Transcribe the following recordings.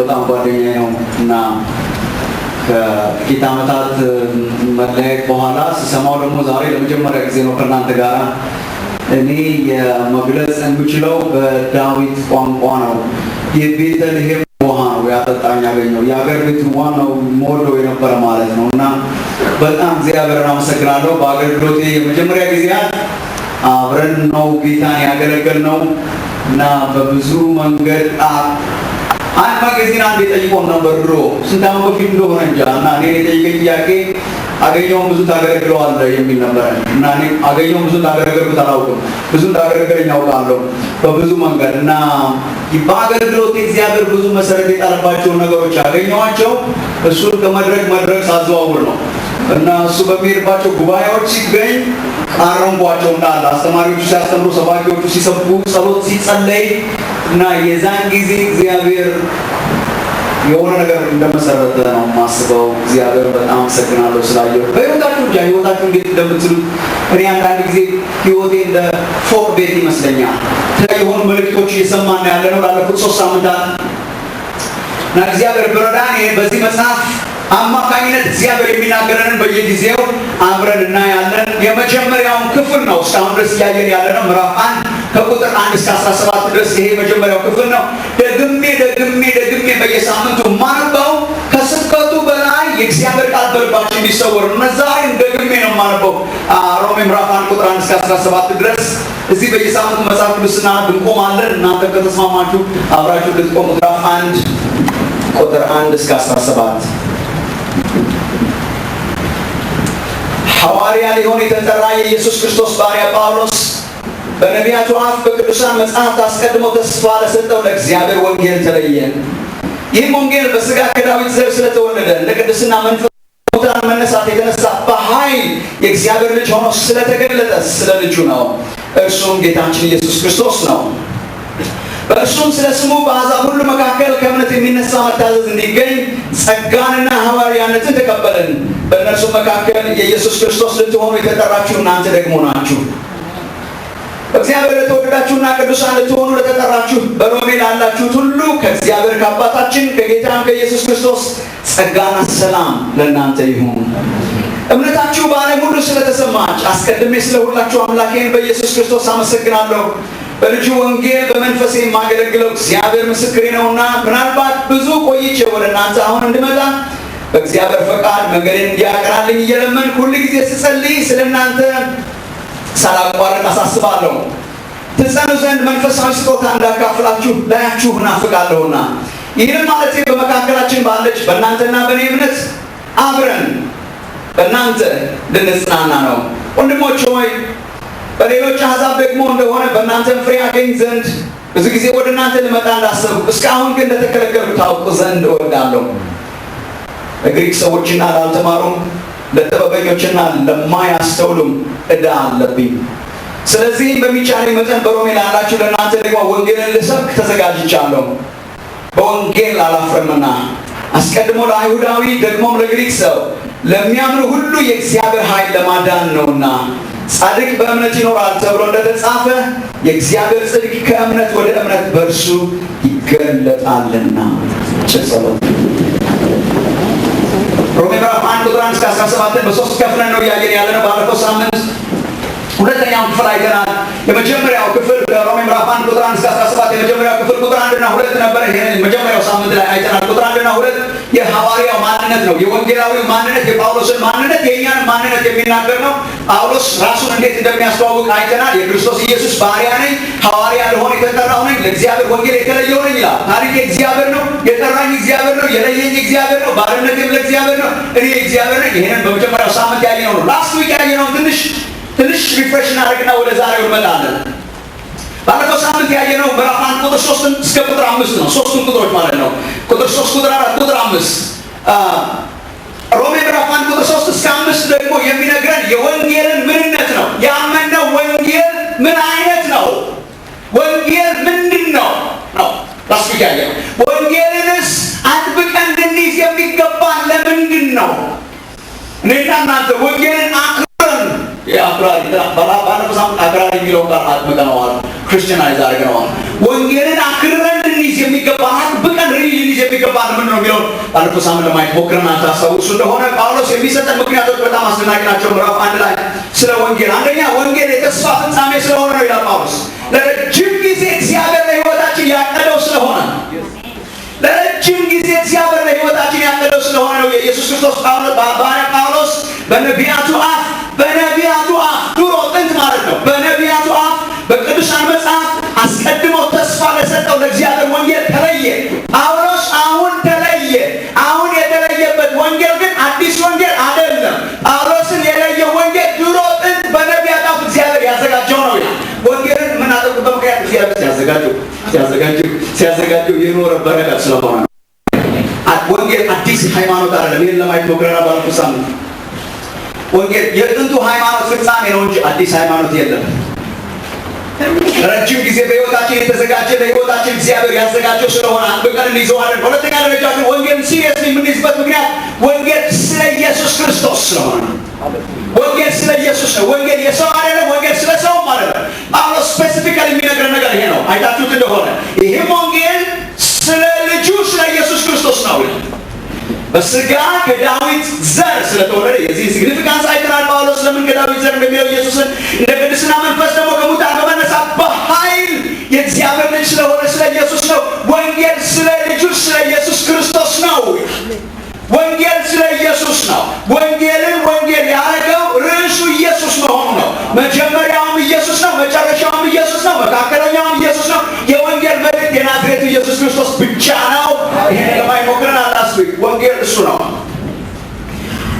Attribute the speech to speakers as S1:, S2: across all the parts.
S1: በጣም ጓደኛዬ ነው እና ከጥቂት ዓመታት መለያየት በኋላ ስሰማው ደግሞ ዛሬ ለመጀመሪያ ጊዜ ነው ከእናንተ ጋር እኔ የመግለጽ የምችለው በዳዊት ቋንቋ ነው። የቤተልሔም ውሃ ነው ያጠጣኝ ያገኘው የአገር ቤት ውሃ ነው ሞልቶ የነበረ ማለት ነው እና በጣም እግዚአብሔርን አመሰግናለሁ። በአገልግሎቴ የመጀመሪያ ጊዜያት አብረን ነው ጌታን ያገለገልነው እና በብዙ መንገድ አንድ ማገዚን አንድ የጠይቆም ነበር ድሮ ስንት ዓመት በፊት እንደሆነ እንጃ እና እኔ የጠይቀኝ ጥያቄ አገኘውን ብዙ ታገለግለዋለህ የሚል ነበር እና እኔ አገኘውን ብዙ ታገለግሉት አላውቅም፣ ብዙ ታገለግለኝ አውቃለሁ በብዙ መንገድ እና በአገልግሎት እግዚአብሔር ብዙ መሰረት የጣለባቸው ነገሮች ያገኘዋቸው እሱን ከመድረክ ሳዘዋውር ነው እና እሱ በሚሄድባቸው ጉባኤዎች ሲገኝ አረንጓቸው እንዳለ አስተማሪዎቹ ሲያስተምሩ፣ ሰባኪዎቹ ሲሰብኩ፣ ጸሎት ሲጸለይ እና የዛን ጊዜ እግዚአብሔር የሆነ ነገር እንደመሰረተ ነው የማስበው። እግዚአብሔር በጣም አመሰግናለሁ ስላየሁ። በህይወታችሁ እንጃ ህይወታችሁ እንዴት እንደምትሉት እኔ አንዳንድ ጊዜ ህይወቴ እንደ ፎቅ ቤት ይመስለኛል። የሆኑ መልእክቶች እየሰማን ያለ ነው ላለፉት 3 ሳምንታት እና እግዚአብሔር ብረዳን በዚህ መጽሐፍ አማካኝነት እግዚአብሔር የሚናገረንን በየጊዜው አብረን እናያለን። የመጀመሪያውን ክፍል ነው እስካሁን ድረስ እያየን ያለ ነው። ምዕራፍ 1 ከቁጥር 1 እስከ 17 ድረስ ይሄ መጀመሪያው ክፍል ነው። ደግሜ በየሳምንቱ ማነበው ከስብከቱ በላይ የእግዚአብሔር ቃል በልባችን እንዲሰወር ነው። ዛሬም ደግሜ ነው ማነበው ሮሜ ምዕራፍ 1 ቁጥር 1 እስከ 17 ድረስ። እዚህ በየሳምንቱ መጽሐፍ ቅዱስ ስናነብ እንቆማለን። እናንተ ከተስማማችሁ አብራችሁ ልትቆሙ። ምዕራፍ 1 ቁጥር 1 እስከ 17 ሐዋርያ ሊሆን የተጠራ የኢየሱስ ክርስቶስ ባሪያ ጳውሎስ በነቢያቱ አፍ በቅዱሳን መጽሐፍት አስቀድሞ ተስፋ ለሰጠው ለእግዚአብሔር ወንጌል ተለየ። ይህም ወንጌል በሥጋ ከዳዊት ዘር ስለተወለደ እንደ ቅድስና መንፈስ ሙታን መነሳት የተነሳ በኃይል የእግዚአብሔር ልጅ ሆኖ ስለተገለጠ ስለ ልጁ ነው። እርሱም ጌታችን ኢየሱስ ክርስቶስ ነው። በእርሱም ስለ ስሙ በአሕዛብ ሁሉ መካከል ከእምነት የሚነሳ መታዘዝ እንዲገኝ ጸጋንና ሐዋርያነትን ተቀበልን። በእነርሱ መካከል የኢየሱስ ክርስቶስ ልትሆኑ የተጠራችሁ እናንተ ደግሞ ናችሁ። እግዚአብሔር ለተወደዳችሁና ቅዱሳን ልትሆኑ ለተጠራችሁ በሮሜ ላላችሁት ሁሉ ከእግዚአብሔር ከአባታችን ከጌታም ከኢየሱስ ክርስቶስ ጸጋና ሰላም ለእናንተ ይሁን። እምነታችሁ በዓለም ሁሉ ስለተሰማች አስቀድሜ ስለሁላችሁ አምላኬን በኢየሱስ ክርስቶስ አመሰግናለሁ። በልጁ ወንጌል በመንፈሴ የማገለግለው እግዚአብሔር ምስክሬ ነውና ምናልባት ብዙ ቆይቼ ወደ እናንተ አሁን እንድመጣ በእግዚአብሔር ፈቃድ መንገዴን እንዲያቀናልኝ እየለመንኩ ሁል ጊዜ ስጸልይ ስለ እናንተ ሳላቋርጥ አሳስባለሁ። ትጸኑ ዘንድ መንፈሳዊ ስጦታ እንዳካፍላችሁ ላያችሁ እናፍቃለሁና ይህንም ማለቴ በመካከላችን ባለች በእናንተና በእኔ እምነት አብረን በእናንተ ልንጽናና ነው። ወንድሞች ሆይ በሌሎች አሕዛብ ደግሞ እንደሆነ በእናንተም ፍሬ አገኝ ዘንድ ብዙ ጊዜ ወደ እናንተ ልመጣ እንዳሰብኩ እስካሁን ግን እንደተከለከልኩ ታውቁ ዘንድ እወዳለሁ። ለግሪክ ሰዎችና ላልተማሩም ለጥበበኞችና ለማያስተውሉም ዕዳ አለብኝ። ስለዚህም በሚቻለኝ መጠን በሮሜ ላላችሁ ለእናንተ ደግሞ ወንጌልን ልሰብክ ተዘጋጅቻለሁ። በወንጌል አላፍርምና አስቀድሞ ለአይሁዳዊ ደግሞም ለግሪክ ሰው ለሚያምኑ ሁሉ የእግዚአብሔር ኃይል ለማዳን ነውና ጻድቅ በእምነት ይኖራል ተብሎ እንደተጻፈ የእግዚአብሔር ጽድቅ ከእምነት ወደ እምነት በእርሱ ይገለጣልና። ጸሎት። ሮሜ ምዕራፍ 1 ቁጥር 1 እስከ 17 በሶስት ከፍለን ነው እያየን ያለነው። ባለፈው ሳምንት ሁለተኛው ክፍል አይተናል። የመጀመሪያው ክፍል ሮሜ ምዕራፍ 1 ቁጥር 1 እስከ 17 የመጀመሪያው ክፍል ቁጥር 1 እና 2 ነበር። ይሄ መጀመሪያው ሳምንት ላይ አይተናል። ቁጥር 1 እና 2 የሐዋርያው ማንነት ነው። የወንጌላዊው ማንነት፣ የጳውሎስን ማንነት፣ የእኛን ማንነት የሚናገር ነው። ጳውሎስ ራሱን እንዴት እንደሚያስተዋውቅ አይተናል። የክርስቶስ ኢየሱስ ባሪያ ነኝ፣ ሐዋርያ ለሆነ የተጠራው ነኝ፣ ለእግዚአብሔር ወንጌል የተለየው ነኝ ይላል። ታሪክ እግዚአብሔር ነው፣ የጠራኝ እግዚአብሔር ነው፣ የለየኝ እግዚአብሔር ነው፣ ባርነቴም ለእግዚአብሔር ነው፣ እኔ እግዚአብሔር ነኝ። ይሄንን በመጀመሪያው ሳምንት ያየነው ነው። ላስት ዊክ ያየነው ትንሽ ሪፍሬሽ እናደርግና ወደ ዛሬው እንመጣለን። ባለፈው ሳምንት ያየነው ምዕራፍ 1 ቁጥር 3 እስከ ቁጥር 5 ነው። ሶስቱን ቁጥሮች ማለት ነው። ቁጥር 3፣ ቁጥር 4፣ ቁጥር 5 ሮሜ ምዕራፍ 1 ቁጥር 3 እስከ 5 ደግሞ የሚነግረን የወንጌልን ምንነት ነው። ያመነው ወንጌል ምን አይነት ነው? ወንጌል ምንድን ነው? ላስት ዊክ ያየነው ወንጌልንስ አጥብቀን እንድንይዝ የሚገባን ለምንድን ነው? እኔና እናንተ ወንጌልን ባለፈው ሳምንት አክራሪ የሚለውን ቃል አጥብቀነዋል፣ ክርስቲያናይዝ አድርገነዋል። ወንጌልን አክርረን እንይዝ የሚገባን አጥብቀን ልንይዝ የሚገባን ምንድን ነው የሚለውን ባለፈው ሳምንት ለማየት ሞክረናል። ታስታውሱ እንደሆነ ጳውሎስ የሚሰጠን ምክንያቶች በጣም አስደናቂ ናቸው። ምዕራፍ 1 ላይ ስለ ወንጌል አንደኛ ወንጌል የተስፋ ፍጻሜ ስለሆነ ነው ይላል ጳውሎስ። ለረጅም ጊዜ እግዚአብሔር ለሕይወታችን ያቀደው ስለሆነ ለረጅም ጊዜ እግዚአብሔር ለሕይወታችን ያቀደው ስለሆነ ነው። የኢየሱስ ክርስቶስ ባሪያ ጳውሎስ በነቢያቱ አፍ ድሮ ጥንት ማለት ነው በነቢያቱ አፍ በቅዱሳን መጽሐፍ አስቀድሞ ተስፋ ለሰጠው ለእግዚአብሔር ወንጌል ተለየ። ጳውሎስ አሁን ተለየ። አሁን የተለየበት ወንጌል ግን አዲስ ወንጌል አይደለም። ጳውሎስን የለየው ወንጌል ድሮ ጥንት በነቢያት አፍ እግዚአብሔር ያዘጋጀው ነው ይላል። ወንጌልን የምናጠቁበት ምክንያት እግዚአብሔር ሲያዘጋጀው የኖረ በረከት ስለሆነ ነው። ወንጌል አዲስ ሃይማኖት አይደለም። ይህን ለማየት ሞክረናል ባለፈው ሳምንት። ወንጌል የጥንቱ ሃይማኖት ፍጻሜ ነው እንጂ አዲስ ሃይማኖት የለም። ረጅም ጊዜ በሕይወታችን የተዘጋጀ ለሕይወታችን እግዚአብሔር ያዘጋጀው ስለሆነ አጥብቀን እንይዘዋለን። ሁለተኛ ደረጃ ግን ወንጌልን ሲሪየስሊ የምንይዝበት ምክንያት ወንጌል ስለ ኢየሱስ ክርስቶስ ስለሆነ ነው። ወንጌል ስለ ኢየሱስ ነው። ወንጌል የሰው አይደለም። ወንጌል ስለ ሰው ማለት ነው። ጳውሎስ ስፔሲፊካሊ የሚነግረን ነገር ይሄ ነው። አይታችሁት እንደሆነ ይህም ወንጌል ስለ ልጁ ስለ ኢየሱስ ክርስቶስ ነው። በስጋ ከዳዊት ዘር ስለተወለደ የዚህ ሲግኒፊካንስ አይተናል። ጳውሎስ ለምን ከዳዊት ዘር እንደሚለው ኢየሱስን እንደ ቅድስና መንፈስ ደግሞ ከሙታን በመነሳት በኃይል የእግዚአብሔር ልጅ ስለሆነ ስለ ኢየሱስ ነው። ወንጌል ስለ ልጁ ስለ ኢየሱስ ክርስቶስ ነው። ወንጌል ስለ ኢየሱስ ነው። ወንጌልን ወንጌል ያደረገው ርዕሱ ኢየሱስ መሆኑ ነው። መጀመሪያውም ኢየሱስ ነው፣ መጨረሻውም ኢየሱስ ነው፣ መካከለኛውም ኢየሱስ ነው። የወንጌል መልእክት የናዝሬቱ ኢየሱስ ክርስቶስ ብቻ ነው። ይሄን ለማየት ሞክረናል። ወንጌል እሱ ነው።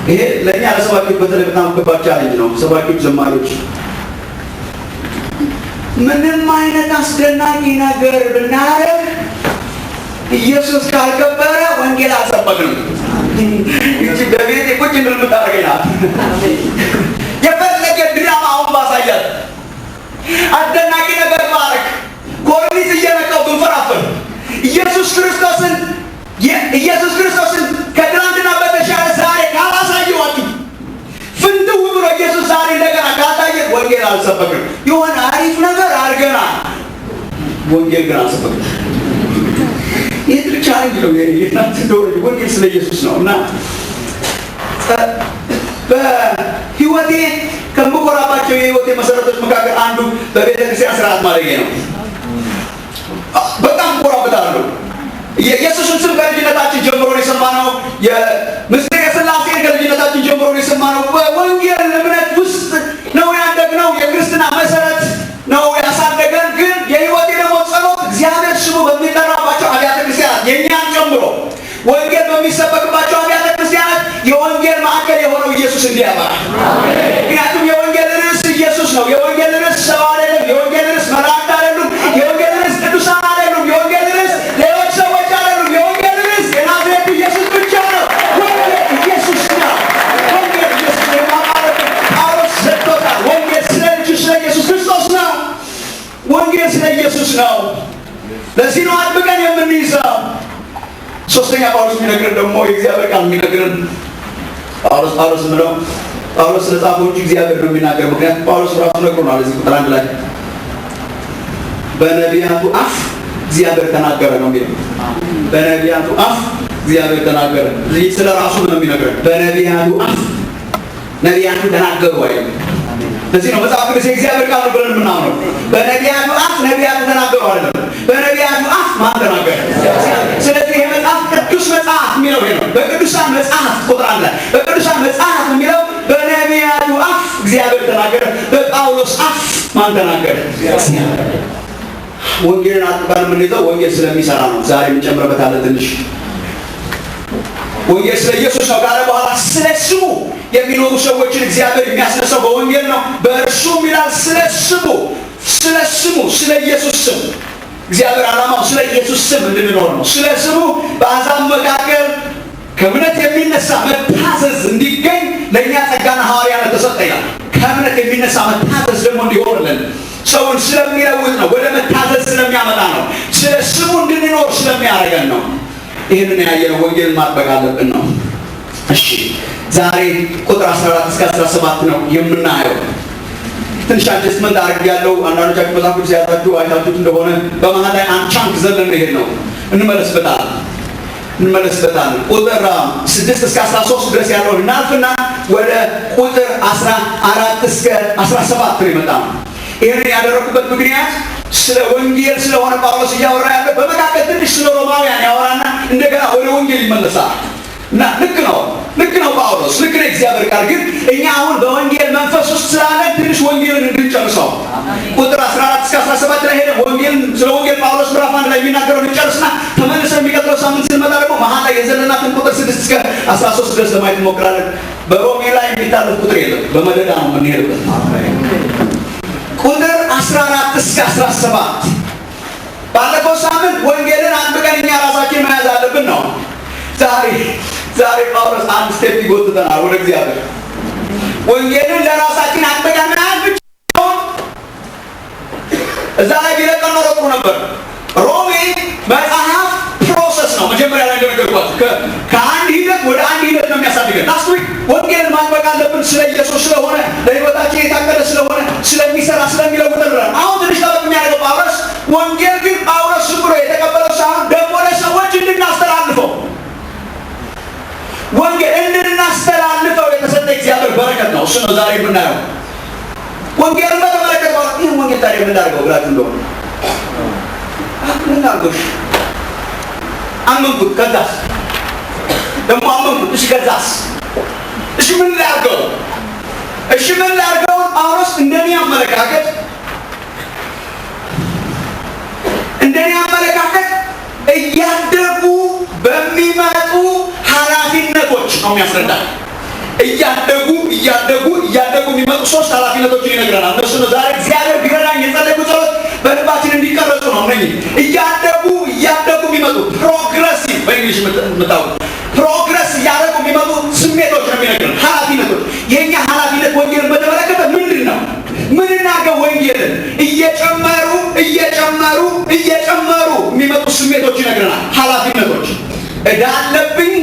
S1: ይሄ ለእኛ ለሰባኪዎች በተለይ በጣም ከባድ ቻሌንጅ ነው። ሰባኪዎች፣ ዘማሪዎች ምንም አይነት አስደናቂ ነገር ብናደርግ ኢየሱስ ካልከበረ ወንጌል አልሰበክንም። ይቺ በቤቴ ቁጭ እንደምታደርገኝ ናት። የፈለገ ድራማ አሁን ባሳያት አስደናቂ ነገር ባረግ ኮርኒስ እየነካው ብንፈራፈር ኢየሱስ ክርስቶስን ከትናንትና በተሻለ ዛሬ ካላሳየዋችሁ ፍንትው ብሎ ኢየሱስ ዛሬ እንደገና ካላሳየ ወንጌል አልሰበክንም። የሆነ አሪፍ ነገር አድርገናል፣ ወንጌል ግን አልሰበክንም። ይህ ትልቅ ቻሌንጅ ነው። ወንጌል ስለ ኢየሱስ ነው እና በህይወቴ ከምኮራባቸው የህይወቴ መሰረቶች መካከል አንዱ በቤተክርስቲያን ስርዓት ማድረጌ ነው። በጣም ኮራበታለሁ። የኢየሱስን ስም ከልጅነታችን ጀምሮ ነው የሰማነው። የምስጢረ ሥላሴን ከልጅነታችን ጀምሮ ነው የሰማነው። በወንጌል እምነት ውስጥ ነው ያደግነው። የክርስትና መሰረት ነው ያሳደገን። ግን የህይወቴ ደግሞ ጸሎት እግዚአብሔር ስሙ በሚጠራባቸው አብያተ ክርስቲያናት የእኛን ጨምሮ ወንጌል በሚሰበክባቸው አብያተ ክርስቲያናት የወንጌል ማዕከል የሆነው ኢየሱስ እንዲያበራ። ምክንያቱም የወንጌል ርዕስ ኢየሱስ ነው። የወንጌል ርዕስ ሰው አይደለም። የወንጌል ርዕስ መላእክት አይደሉም። የወንጌል ርዕስ ቅዱሳን አይደሉም። የወንጌል ርዕስ ሌሎች ሰዎች አይደሉም። የወንጌል ርዕስ የናዝሬቱ ኢየሱስ ብቻ ነው። ወንጌል ኢየሱስ ነው። ወንጌል ኢየሱስ ነው ማለት ጳውሎስ ሰጥቶታል። ወንጌል ስለ ልጁ ስለ ኢየሱስ ክርስቶስ ነው። ወንጌል ስለ ኢየሱስ ነው። ለዚህ ነው አጥብቀን የምንይዘው። ሶስተኛ ጳውሎስ የሚነግረን ደግሞ የእግዚአብሔር ቃል የሚነግረን ጳውሎስ ምለው ጳውሎስ ስለ ጻፈው እንጂ እግዚአብሔር ነው የሚናገር። ምክንያቱም ጳውሎስ ራሱ ነግሮናል። እዚህ ቁጥር 1 ላይ በነቢያቱ አፍ እግዚአብሔር ተናገረ ነው የሚለው። በነቢያቱ አፍ እግዚአብሔር ተናገረ። ስለ ራሱ ነው የሚነግረን። በነቢያቱ አፍ ነቢያቱ ተናገሩ አይደል? ለዚህ ነው መጽሐፍ ቅዱስ የእግዚአብሔር ቃል ነው ብለን የምናምነው። በነቢያቱ አፍ ነቢያቱ ተናገሩ አይደለም። በነቢያቱ አፍ ማን ተናገረ? ስለዚህ ይሄ መጽሐፍ ቅዱስ መጽሐፍ የሚለው ይሄ ነው። በቅዱሳን መጽሐፍ ቁጥር 1 ላይ በቅዱሳን መጽሐፍ የሚለው በነቢያቱ አፍ እግዚአብሔር ተናገረ። በጳውሎስ አፍ ማን ተናገረ? ወንጌልን አጥብቀን የምንይዘው ወንጌል ስለሚሰራ ነው። ዛሬ እንጨምርበታለን ትንሽ። ወንጌል ስለ ኢየሱስ ነው ካለ በኋላ ስለ ስሙ የሚኖሩ ሰዎችን እግዚአብሔር የሚያስነሳው በወንጌል ነው። በእርሱም ይላል ስለ ስሙ ስለ ኢየሱስ ስም እግዚአብሔር ዓላማው ስለ ኢየሱስ ስም እንድንኖር ነው። ስለ ስሙ በአሕዛብ መካከል ከእምነት የሚነሳ መታዘዝ እንዲገኝ ለእኛ ጸጋና ሐዋርያነት ተሰጠ ይላል። ከእምነት የሚነሳ መታዘዝ ደግሞ እንዲሆንልን ሰውን ስለሚለውጥ ነው። ወደ መታዘዝ ስለሚያመጣ ነው። ስለ ስሙ እንድንኖር ስለሚያደርገን ነው። ይህንን ያየነው ወንጌልን ማጥበቅ አለብን ነው። እሺ ዛሬ ቁጥር 14 እስከ 17 ነው የምናየው። ትንሽ አጀስትመንት አድርጌያለሁ። አንዳንዶቻችሁ መጽሐፍ ቅዱስ ያዛችሁ አይታችሁት እንደሆነ በመሀል ላይ አንድ ቻንክ ዘለን ይሄድ ነው እንመለስበታለን። እንመለስበታለን። ቁጥር 6 እስከ 13 ድረስ ያለውን እናልፍና ወደ ቁጥር 14 እስከ 17 ይመጣል። ይህን ያደረኩበት ምክንያት ስለ ወንጌል ስለሆነ ጳውሎስ እያወራ ያለ በመካከል ትንሽ ስለ ሮማውያን ያወራና እንደገና ወደ ወንጌል ይመለሳል። እና ልክ ነው ጳውሎስ ልክ ነው እግዚአብሔር ቃል። ግን እኛ አሁን በወንጌል መንፈስ ውስጥ ስላለን ትንሽ ወንጌልን እንድንጨርሰው ቁጥር 14 እስከ 17 ላይ ሄደን ስለ ወንጌል ጳውሎስ ምዕራፍ 1 ላይ የሚናገረው እንጨርስና ተመልሰን የሚቀጥለው ሳምንት ስንመጣ ደግሞ መሀል ላይ የዘለናትን ቁጥር 6 እስከ 13 ድረስ ለማየት እንሞክራለን። በሮሜ ላይ የሚታለፍ ቁጥር የለም፣ በመደዳ ነው የምንሄድበት። ቁጥር 14 እስከ 17 ባለፈው ሳምንት ወንጌልን አጥብቀን እኛ ራሳችን መያዝ አለብን ነው። ዛሬ ጳውሎስ አንድ ስቴፕ ይጎትተናል ወደ እግዚአብሔር። ወንጌልን ለራሳችን አጥብቀን መያዝ ብቻ እዛ ላይ ቢለቀን ኖሮ ጥሩ ነበር። ሮሜ መጽሐፍ ፕሮሰስ ነው። መጀመሪያ ላይ እንደነገርኳችሁ ከአንድ ሂደት ወደ አንድ ሂደት ነው የሚያሳድገን። ላስት ዊክ ወንጌልን ማጥበቅ አለብን ስለ ኢየሱስ ስለሆነ ለሕይወታችን የታቀደ ስለሆነ ስለሚሰራ ስለሚለውጠን። አሁን ትንሽ ጠበቅ የሚያደርገው ጳውሎስ ወንጌል ግን ጳውሎስ ዝም ብሎ የተቀበለው ሳይሆን ደግሞ ለሰዎች እንድናስተላልፈው ወንጌል እንድናስተላልፈው የተሰጠ እግዚአብሔር በረከት ነው። እሱ ነው ዛሬ የምናየው። ወንጌልን በተመለከተ ይህ ወንጌል ታዲያ የምናደርገው ብላችሁ እንደሆነ ምናርጎሽ አመንኩት፣ ከዛስ ደግሞ አመንኩት። እሺ ከዛስ ምን ላድርገው? ጳውሎስ እንደኔ አመለካከት እያደጉ በሚመጡ ኃላፊነቶች ነው የሚያስረዳል። እያደጉ የሚመጡ 3 ኃላፊነቶችን ይነግረናል። እነሱ ነው ዛሬ እግዚአብሔር ቢረዳኝ የጸለይኩ ጸሎት በልባችን እንዲቀረጹ ነው። እነኚህ እያደጉ የሚመጡ ፕሮግረሲቭ በእንግሊዝ የምታውቁ ፕሮግረስ እያደረጉ የሚመጡ ስሜቶች ነው የሚነግረን፣ ኃላፊነቶች። የእኛ ኃላፊነት ወንጌልን በተመለከተ ምንድን ነው? ምን እናድርገው? ወንጌልን እየጨመሩ የሚመጡ ስሜቶች ይነግረናል፣ ኃላፊነቶች። ዕዳ አለብኝ።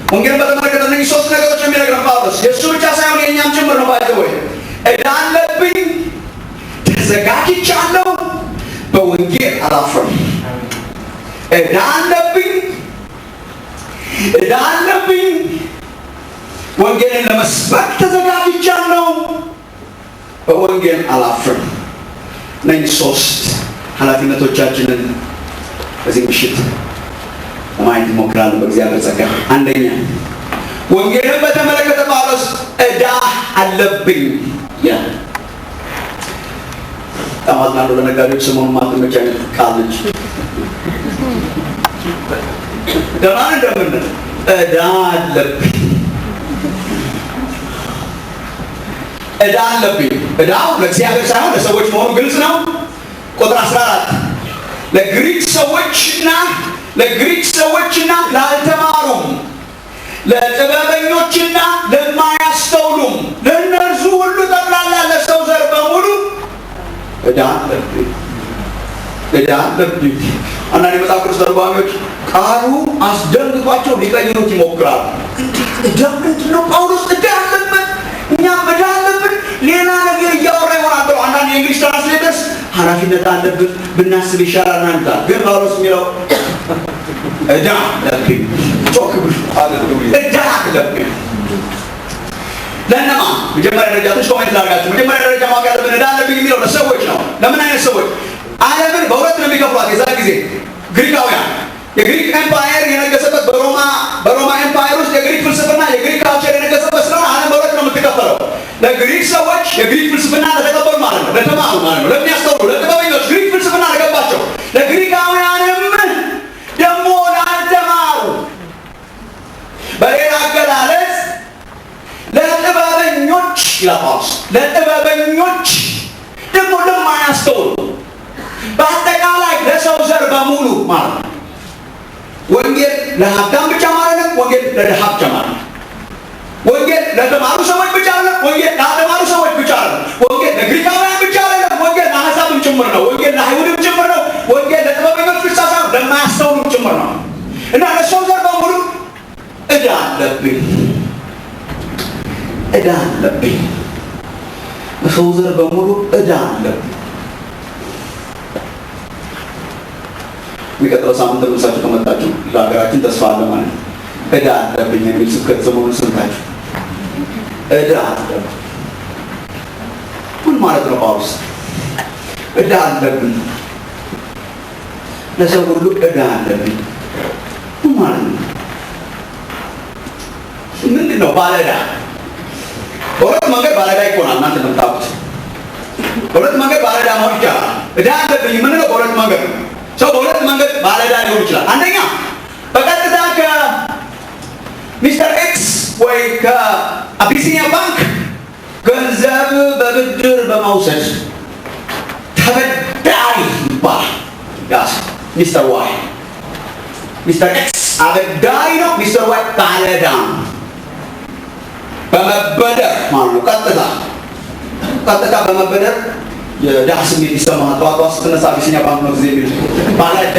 S1: ወንጌልን በተመለከተ እነዚህ 3 ነገሮች ነው የሚነግረን ጳውሎስ። የእሱ ብቻ ሳይሆን የእኛም ጭምር ነው። ባይዘወይ ዕዳ አለብኝ፣ ተዘጋጅቻለሁ፣ በወንጌል አላፍርም። ዕዳ አለብኝ፣ ወንጌልን ለመስበክ ተዘጋጅቻለሁ፣ በወንጌል አላፍርም። እነዚህ 3 ኃላፊነቶቻችንን በዚህ ምሽት ለማየት እንሞክራለን በእግዚአብሔር ጸጋ። አንደኛ ወንጌልን በተመለከተ ጳውሎስ ዕዳ አለብኝ ይላል። ታማዝናሉ ለነጋዴዎች ሰሞኑን ማጥመጫ አይነት ቃልች ደማን እንደምን ዕዳ አለብኝ። ዕዳው ለእግዚአብሔር ሳይሆን ለሰዎች መሆኑ ግልጽ ነው። ቁጥር 14 ለግሪክ ሰዎችና ላልተማሩም፣ ለጥበበኞችና ለማያስተውሉም፣ ለእነርሱ ሁሉ ጠቅላላ ለሰው ዘር በሙሉ ዕዳ አለብኝ። አንዳንድ የመጽሐፍ ቅዱስ ተርጓሚዎች ቃሉ አስደንግጧቸው ሊቀይሩት ይሞክራሉ። ዕዳ ምንድን ነው? ጳውሎስ ዕዳ አለበት፣ እኛም ዕዳ አለብን፣ ሌላ ነገር እያወራ ይሆናል ብለው አንዳንድ የእንግሊዝ ትራንስሌተርስ ኃላፊነት አለብን ብናስብ ይሻላል ናንታል። ግን ጳውሎስ የሚለው ዕዳ አለብኝ። ጮክ ብሎ ዕዳ አለብኝ። ለእነማ? መጀመሪያ ደረጃ ትንሽ ኮሜንት ላድርጋችሁ። መጀመሪያ ደረጃ ማወቅ ያለብን ዕዳ አለብኝ የሚለው ለሰዎች ነው። ለምን አይነት ሰዎች? ዓለምን በሁለት ነው የሚከፍሏት። የዛ ጊዜ ግሪካውያን የግሪክ ኤምፓየር የነገሰበት በሮማ ኤምፓየር ውስጥ የግሪክ ፍልስፍና የግሪክ ካልቸር የነገሰበት ስለሆነ ዓለም በሁለት ነው የምትከፈለው። ለግሪክ ሰዎች የግሪክ ፍልስፍና ለተቀበሉ ማለት ነው፣ ለተማሩ ማለት ነው፣ ለሚያስተውሉ፣ ለጥበበኞች ግሪክ ፍልስፍና ለገባቸው። ለግሪካውያንም ደግሞ ላልተማሩ፣ በሌላ አገላለጽ ለጥበበኞች ይላል። ለጥበበኞች ደግሞ ለማያስተውሉ፣ በአጠቃላይ ለሰው ዘር በሙሉ ማለት ነው። ወንጌል ለሀብታም ብቻ ማለት ነው። ወንጌል ለድሃ ብቻ ማለት ነው። ወንጌል ለተማሩ ሰዎች ብቻ አይደለም። ወንጌል ላልተማሩ ሰዎች ብቻ አይደለም። ወንጌል ለግሪካውያን ብቻ አይደለም። ወንጌል ለአሕዛብም ጭምር ነው። ወንጌል ለአይሁድም ጭምር ነው። ወንጌል ለጥበበኞች ብቻ ሳይሆን ለማያስተውሉም ጭምር ነው እና ለሰው ዘር በሙሉ ዕዳ አለብኝ። ለሰው ዘር በሙሉ ዕዳ አለብኝ። የሚቀጥለው ሳምንት ተመልሳችሁ ከመጣችሁ ለሀገራችን ተስፋ አለ ማለት ነው። ዕዳ አለብኝ የሚል ስብከት ሰሞኑን ሰምታችሁ ዕዳ አለብኝ ምን ማለት ነው? ጳውሎስ ዕዳ አለብኝ ለሰው ሁሉ ዕዳ አለብኝ ምን ማለት ነው? ምንድን ነው ባለዕዳ? በሁለት መንገድ ባለዕዳ ይሆናል። እናንተ እንደምታውቁት በሁለት መንገድ ባለዕዳ መሆን ይቻላል። ዕዳ አለብኝ የምንለው በሁለት መንገድ ነው። ሰው በሁለት መንገድ ባለዕዳ ሊሆን ይችላል። አንደኛ በቀጥታ ከሚስተር ኤክስ ወይ ከአቢሲኒያ ባንክ ገንዘብ በብድር በመውሰድ ተበዳሪ ይባላል። ያስ ሚስተር ዋይ ሚስተር ኤክስ አበዳሪ ነው። ሚስተር ዋይ ባለዕዳ ነው። በመበደር ማለት ነው። ቀጥታ በመበደር የዕዳ ስሜት ይሰማሃል። ጠዋት ስትነሳ አቢሲኒያ ባንክ ነው ጊዜ የሚል ባለዕዳ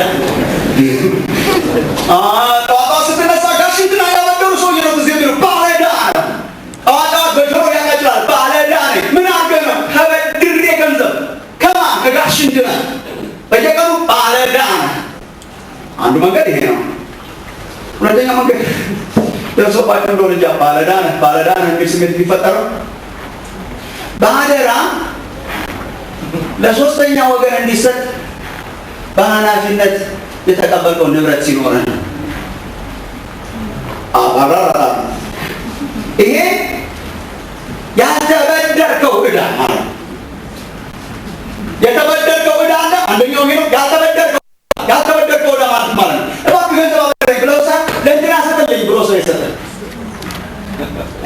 S1: ጠዋት ስትነሳ ጋሽ እንትና ያበደሩ ሰውዬ ነው ጊዜ የሚሉ ባለዕዳ ጠዋት በጆሮ ያቀጭላል። ባለዕዳ ነኝ። ምን አድርገህ ነው? ተበድሬ ገንዘብ ከማን? ከጋሽ እንትና በየቀኑ ባለዕዳ ነህ። አንዱ መንገድ ይሄ ነው። ሁለተኛ መንገድ ደርሶባቸው እንደሆነ እንጃ ባለዕዳ ነህ የሚል ስሜት የሚፈጠረው በአደራ ለሶስተኛ ወገን እንዲሰጥ በኃላፊነት የተቀበልከው ንብረት ሲኖረን ይሄ ያልተበደርከው ዕዳ ማለት የተበደርከው ዕዳ አለ። አንደኛው ይሄ ነው። ያልተበደርከው ዕዳ ማለት ነው። እባክህ ገንዘብ አበደረኝ ብለው ለእንትና ሰጠልኝ ብሎ ሰው የሰጠኝ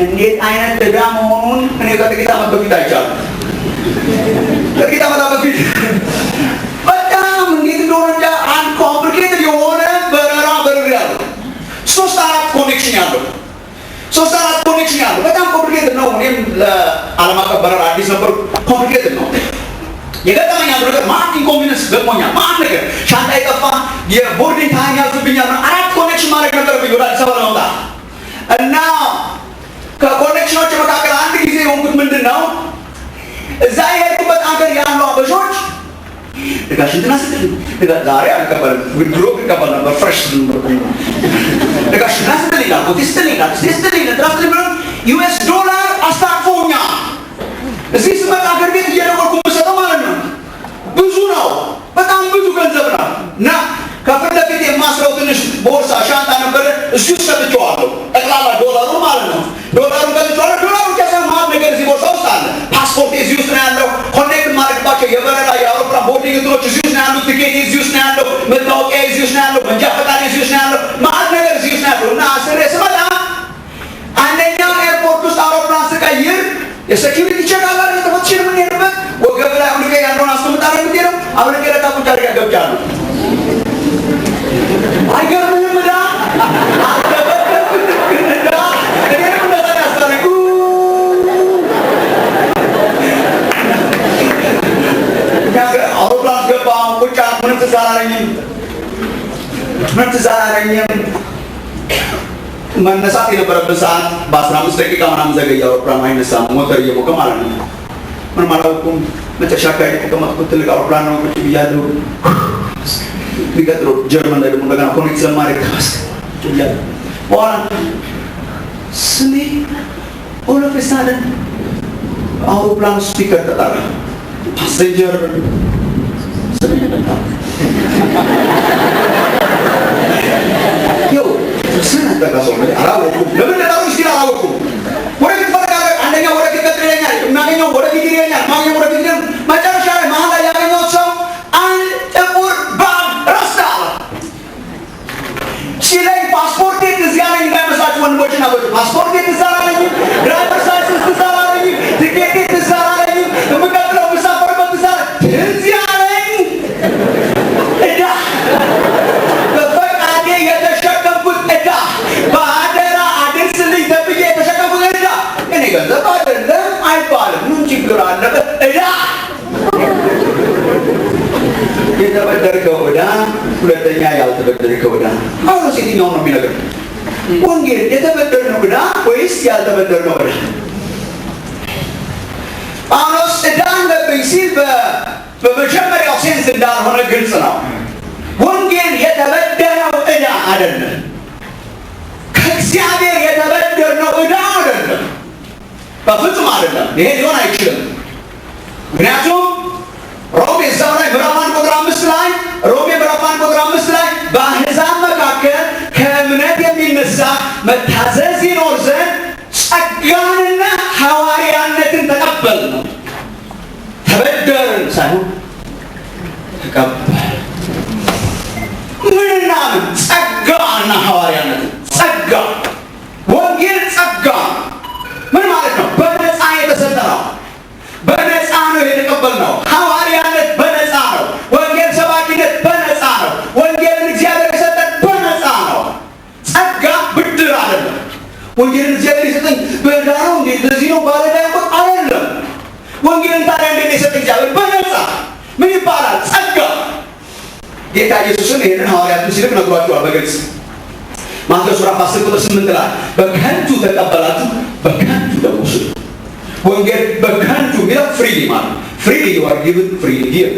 S1: እንዴት አይነት ዕዳ መሆኑን እኔ ከጥቂት ዓመት በፊት አይቻለሁ። ጥቂት ዓመት በፊት በጣም እንዴት እንደሆነ እንጃ አንድ ኮምፕሊኬትድ የሆነ በረራ በርሬያለሁ። 3-4 ኮኔክሽን ያለው በጣም ኮምፕሊኬትድ ነው። እኔም ለዓለም አቀፍ በረራ አዲስ ነበር። ኮምፕሊኬትድ ነው። የገጠመኝ አንዱ ነገር ማት ኢንኮንቪኒየንስ ገጥሞኛል። ማት ነገር ሻንጣ የጠፋ የቦርዲንግ ታይም ያልፍብኛል። 4 ኮኔክሽን ማድረግ ነበረብኝ ወደ አዲስ አበባ ለመምጣት እና ከኮኔክሽኖች መካከል አንድ ጊዜ የሆንኩት ምንድን ነው እዛ የሄድኩበት አገር ያሉ አበሾች ድጋሽ እንትና ስትል ዛሬ አልቀበልም ድሮ ይቀበል ነበር ፍሬሽ ድጋሽ እንትና ስትል ይላል ስትል ይላል ዩኤስ ዶላር አስታቅፎኛ እዚህ ስመጣ አገር ቤት እየደወልኩ የምሰጠው ማለት ነው ብዙ ነው። በጣም ብዙ ገንዘብ ነው እና ከፊት ለፊት የማስረው ትንሽ ቦርሳ ሻንጣ ነበረ። እሱ ሰጥቼዋለሁ። ጠቅላላ ዶላሩ ማለት ነው። ዶላሩን ሰጥቼዋለሁ። ዶላሩ ከሰማ ማለት ነገር እዚህ ቦርሳ ውስጥ አለ። ፓስፖርት እዚህ ውስጥ ነው ያለው። ኮኔክት ማድረግባቸው የበረራ የአውሮፕላን ቦርዲንግ እንትኖች እዚህ ውስጥ ነው ያሉት። ትኬት እዚህ ውስጥ ነው ያለው። መታወቂያ እዚህ ውስጥ ነው ያለው። መንጃ ፈቃድ እዚህ ውስጥ ነው ያለው። ማለት ነገር እዚህ ውስጥ ነው ያለው እና አስሬ ስመጣ አንደኛው ኤርፖርት ውስጥ አውሮፕላን ስቀይር የሴኪዩሪቲ ቼክ አለ ተፈትሽን የምንሄድበት ወገብ ላይ አውልቄ ያለውን አስቀምጣለሁ የምትሄደው አውልቄ ለካ ቁጭ አድርጌ ገብቻለሁ። አይገርምህም? ዕዳ እኔንም እንደዛ ያስታርቁ አውሮፕላን ገባ ቁጭ ምንም ትዝ አላለኝም። መነሳት የነበረበት ሰዓት በ15 ደቂቃ ምናምን ዘገየ። አውሮፕላን አይነሳም፣ ሞተር እየሞቀ ማለት ነው። ምንም አላውቅም። መጨረሻ አካባቢ የተቀመጥኩት ትልቅ አውሮፕላን ነው። ቁጭ ብያለሁ። የሚቀጥለው ጀርመን ላይ ደግሞ እንደገና ኮኔክት ስለማድረግ ብያለሁ። በኋላ ስሜ ኦሎፌሳለን አውሮፕላን ስፒከር ተጠራ። ፓሴንጀር ስሜ ይኸው ስንጠቀሰው አላወኩም። ለምን ለጣሩ ስቲል አላወኩም። ወደፊት ፈርጋለ አንደኛ ወደፊት ቀጥል ይለኛል፣ የማገኘው ወደፊት ይለኛል፣ ማገኘው ወደፊት ይለኛል። መጨረሻ ላይ መሀል ላይ ያገኘሁት ሰው አንድ ጥቁር ባግ ረሳ ሲለኝ ፓስፖርቴ እዚህ ያለኝ እንዳይመስላችሁ ወንድሞችና ወንዶች፣ ፓስፖርቴ እዛ አላለኝም፣ ድራይቨር ላይሰንስ እዛ አላለኝም፣ ቲኬቴ እዛ አላለኝም፣ የምቀጥለው የምሳፈርበት እዛ እዚህ ያለኝ ዕዳ በፈቃዴ የተሸከምኩት ዕዳ በአደራ አድርስልኝ ተብዬ የተሸከምኩት ዕዳ እኔ ገንዘብ አይደለም አይባልም። ምን ችግር አለበት? ዕዳ የተበደርከው ዕዳ፣ ሁለተኛ ያልተበደርከው ዕዳ። አሁን የትኛውን ነው የሚነግረው ወንጌል? የተበደርነው ዕዳ ወይስ ያልተበደርነው ዕዳ? ጳውሎስ ዕዳ አለብኝ ሲል በመጀመሪያው ሴንስ እንዳልሆነ ግልጽ ነው። ወንጌል የተበደረው ዕዳ አይደለም። ከእግዚአብሔር የተበደርነው ዕዳ አይደለም። በፍጹም አይደለም። ይሄ ሊሆን አይችልም። ምክንያቱም ሮሜ እዛው ላይ ምዕራፍ 1 ቁጥር 5 ላይ ሮሜ ምዕራፍ 1 ቁጥር 5 ላይ በአሕዛብ መካከል ከእምነት የሚነሳ መታዘዝ ይኖር ዘንድ ጸጋንና ሐዋርያነትን ተቀበል ነው። ተበደርን ሳይሆን ተቀበል። ምንና ምን? ጸጋና ሐዋርያነትን። ጸጋ ወንጌል ጸጋ ምን ማለት ነው? በነፃ የተሰጠ ነው። በነፃ ነው የተቀበልነው። ሐዋርያነት በነፃ ነው። ወንጌል ሰባኪነት በነፃ ነው። ወንጌልን እግዚአብሔር የሰጠን በነፃ ነው። ጸጋ ብድር አይደለም። ወንጌልን እግዚአብሔር የሰጠን በዕዳ ነው እንዴ? ለዚህ ነው ባለዕዳ ያልኩት አይደለም። ወንጌልን ታዲያ እንዴት የሰጠን እግዚአብሔር? በነፃ። ምን ይባላል? ጸጋ። ጌታ ኢየሱስን ይህንን ሐዋርያቱን ሲልክ ነግሯቸዋል በግልጽ ማቴዎስ ምዕራፍ 10 ቁጥር 8 ላይ በከንቱ ተቀበላችሁ በከንቱ ደግሞ ስጡ። ወንጌል በከንቱ የሚለው ፍሪሊ ማለት ፍሪሊ you are given freely give።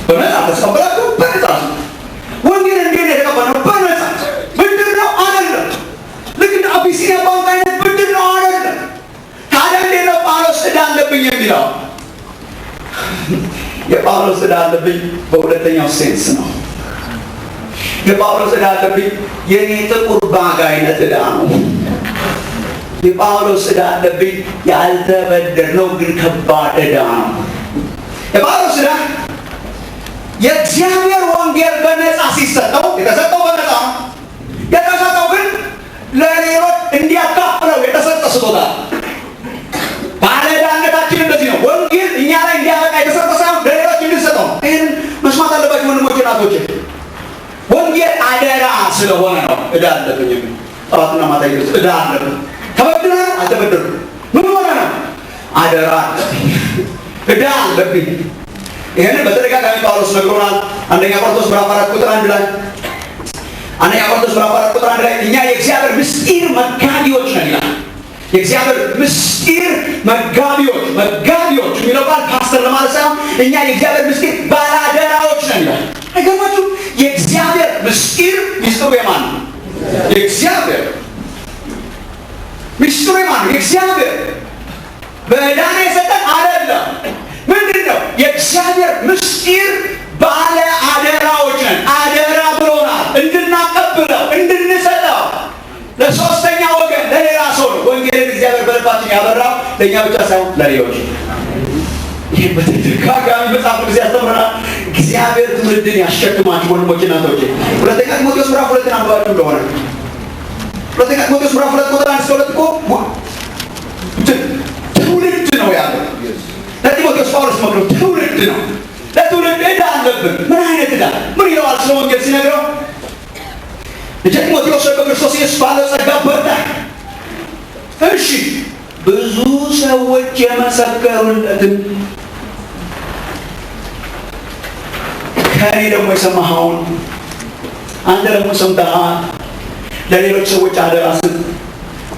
S1: በነፃ ተቀበላችሁ በነፃ ስጡ። ወንጌል እንዴት ነው የተቀበልነው? በነፃ። ብድር ነው አይደለም። ልክ እንደ አቢሲኒያ ባንክ አይነት ብድር ነው አይደለም። ታዲያ እንዴት ነው ጳውሎስ ዕዳ አለብኝ የሚለው? የጳውሎስ ዕዳ አለብኝ በሁለተኛው ሴንስ ነው። የጳውሎስ ዕዳ አለብኝ የኔ ጥቁር ባግ አይነት ዕዳ ነው። የጳውሎስ ዕዳ አለብኝ ያልተበደርነው ግን ከባድ ዕዳ ነው። የጳውሎስ ዕዳ የእግዚአብሔር ወንጌል በነፃ ሲሰጠው የተሰጠው በነፃ ነው። የተሰጠው ግን ለሌሎች እንዲያካፍለው የተሰጠ ስጦታ። ባለዕዳነታችን እንደዚህ ነው። ወንጌል እኛ ላይ እንዲያበቃ የተሰጠ ሳይሆን ለሌሎች እንድንሰጠው ነው። ይህንን መስማት አለባችሁ ወንድሞች እናቶች። ወንጌል አደራ ስለሆነ ነው ዕዳ አለብኝ የሚል ጠዋትና ማታ ይገዝ ዕዳ አለብኝ። ተበድረን አልተበደርኩም ምን ሆነ ነው? አደራ አለብኝ፣ ዕዳ አለብኝ። ይህንን በተደጋጋሚ ጳውሎስ ነግሮናል። አንደኛ ቆሮንቶስ ምዕራፍ 4 ቁጥር 1 ላይ አንደኛ ቆሮንቶስ ምዕራፍ 4 ቁጥር 1 ላይ እኛ የእግዚአብሔር ምስጢር መጋቢዎች ነን ይላል። የእግዚአብሔር ምስጢር መጋቢዎች የሚለው ቃል ፓስተር ለማለት ሳይሆን እኛ የእግዚአብሔር ምስጢር ባላደራዎች ነን ይላል። አይገርማችሁም? የእግዚአብሔር ምስጢር ሚስጥሩ የማን ነው? የእግዚአብሔር ሚስጥሩ የማን ነው? የእግዚአብሔር። በዕዳ ነው የሰጠን አይደለም። ምንድን ነው? የእግዚአብሔር ምስጢር ባለ አደራዎች ነን። አደራ ብሎናል እንድናቀብለው እንድንሰጠው ለሶስተኛ ወገን ለሌላ ሰው ነው። ወንጌልን እግዚአብሔር በልባችን ያበራው ለእኛ ብቻ ሳይሆን ለሌሎች። ይህ በተደጋጋሚ መጽሐፍ ቅዱስ ያስተምረናል። እግዚአብሔር ትውልድን ያሸክማችሁ ወንድሞች እናቶች። ሁለተኛ ጢሞቴዎስ ምዕራፍ 2 አንብባችሁ እንደሆነ ሁለተኛ ጢሞቴዎስ ምዕራፍ 2 ቁጥር 1 እስከ 2 እኮ ትውልድ ነው ያለው። ለጢሞቴዎስ ጳውሎስ መክሮ ትውልድ ነው። ለትውልድ ዕዳ አለብን። ምን አይነት ዕዳ? ምን ይለዋል ስለ ወንጌል ሲነግረው? ጢሞቴዎስ በክርስቶስ ኢየሱስ ባለው ጸጋ በርታ። እሺ ብዙ ሰዎች የመሰከሩለትን ከእኔ ደግሞ የሰማኸውን አንተ ደግሞ ሰምተሃል። ለሌሎች ሰዎች አደራ ስጥ።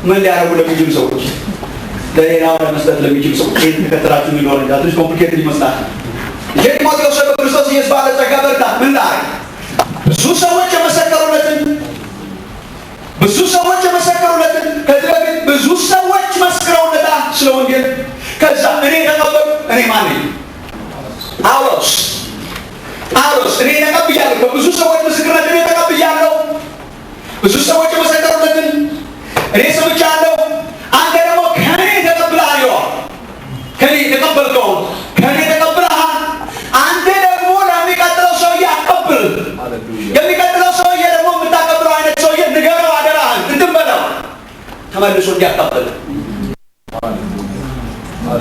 S1: ምን ሊያደርጉ ለሚችሉ ሰዎች፣ ለሌላው ለመስጠት ለሚችሉ ሰዎች። ይህን ተከተላችሁ የሚኖር እንዳ ትንሽ ኮምፕሊኬትድ ይመስላል። ጢሞቴዎስ በክርስቶስ ኢየሱስ ባለው ጸጋ በርታ። ምን ላድርግ? ብዙ ሰዎች የመሰከሩለትን ከዚህ በፊት ብዙ ሰዎች መስክረውለታል ስለ ወንጌል። ከዛ እኔ ተቀበልኩ። እኔ ማን ነኝ? ጳውሎስ እኔ ተቀብያለሁ። ከብዙ ሰዎች ምስክርነት እኔ ተቀብያለሁ። ብዙ ሰዎች የመሰከሩለትን እኔ ሰምቻለሁ። አንተ ደግሞ ከእኔ ተቀብለሃል። ከእኔ ተቀበልከውን ከእኔ ተቀብለሃል። አንተ ደግሞ ለሚቀጥለው ሰውዬ አቀብል። የሚቀጥለው ሰውዬ ደግሞ የምታቀብለው አይነት ሰውዬ ንገረው፣ አደራህን እንትን በለው ተመልሶ እንዲያቀብል።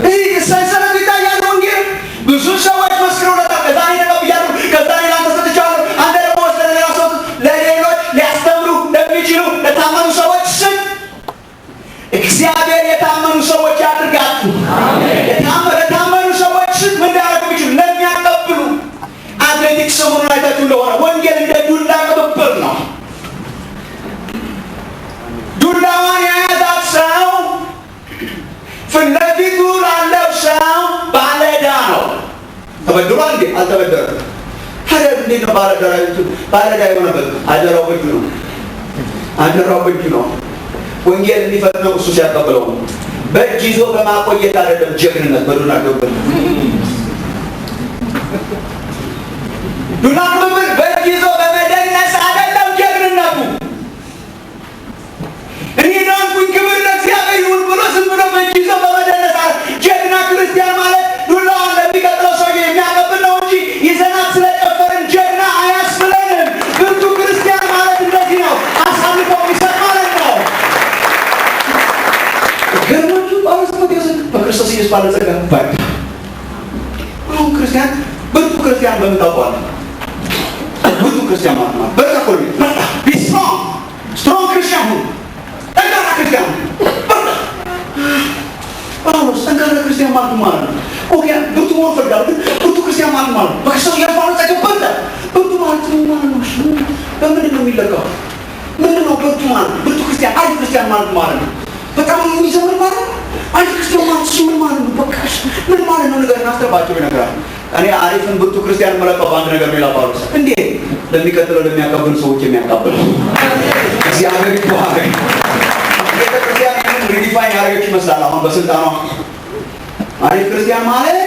S1: ይህ ሰንሰለት ይታያል። ወንጌል ብዙ ሰዎች መስክረውለታል። ከዛ እኔ ተቀብያለሁ። ከዛ እኔ ላንተ ሰጥቻለሁ። አንተ ደግሞ ወስደህ ለሌላ ሰው ለሌሎች ሊያስተምሩ ለሚችሉ ለታመኑ ሰዎች ስጥ። እግዚአብሔር የታመኑ ሰዎች ያድርጋችሁ። ለታመኑ ሰዎች ስጥ። ምን ሊያደርጉ የሚችሉ ለሚያቀብሉ። አትሌቲክስ ሰሞኑን አይታችሁ እንደሆነ ወንጌል እንደ ዱላ ቅብብል ነው። ዱላዋን የያዛት ሰው ፊት ለፊቱ ላለው ሰው ባለዕዳ ነው። ተበድሯል እንዴ? አልተበደረም። ታዲያ እንዴት ነው ባለዕዳ የሆነበት? አደራው በእጁ ነው። አደራው በእጁ ነው። ወንጌል የሚፈጥነው እሱ ሲያቀብለው ነው። በእጅ ይዞ በማቆየት አይደለም ጀግንነት። በዱላ ቅብብል ዱላ ቅብብል በእጅ ይዞ በመደነስ አይደለም ጀግንነቱ። እኔ ዳንኩኝ ክብር ለእግዚአብሔር ይሁን ብሎ ዝም ብሎ በእጅ ይዞ በመደነስ ጀግና ክርስቲያን ማለት ዱላውን ለሚቀጥለው ሰው የሚያቀብል ነው እንጂ ይዘናት ስለጨፈርን ጀግና አያስብለንም። ብርቱ ክርስቲያን ማለት እንደዚህ ነው፣ አሳልፎ የሚሰጥ ማለት ነው። ገርማችሁ ጳውሎስ በክርስቶስ ኢየሱስ ባለጸጋ ባይ አሁን ክርስቲያን ብርቱ ክርስቲያን በምን ታውቀዋለህ? ብርቱ ክርስቲያን ማለት ነው በተቆል ስትሮንግ ክርስቲያን ሁኑ። ጠንካራ ክርስቲያን ጳውሎስ ጠንካራ ክርስቲያን ማለት ማለት ነው። ኦኬ ብርቱ መሆን ፈልጋለሁ፣ ግን ብርቱ ክርስቲያን ማለት ማለት ነው በክርስቶስ ኢየሱስ ባለጸጋ ብርቱ ማለት ነው። በምንድን ነው የሚለካው? ምንድን ነው ብርቱ ማለት? ብርቱ ክርስቲያን አሪፍ ክርስቲያን ማለት ማለት ነው። በጣም የሚዘምር ማለት ነው። አሪፍ ክርስቲያን ማለት ምን ማለት ነው? በቃሽ ምን ማለት ነው? ነገር እናስተባቸው ይነግራል። እኔ አሪፍን ብርቱ ክርስቲያን መለቀው በአንድ ነገር ነው ጳውሎስ እንዴ ለሚቀጥለው ለሚያቀብሉ ሰዎች የሚያቀብል እግዚአብሔር ይባረክ። ቤተክርስቲያን ይህን ሪዲፋይን ያደረገች ይመስላል አሁን በስልጣኗ። አሪፍ ክርስቲያን ማለት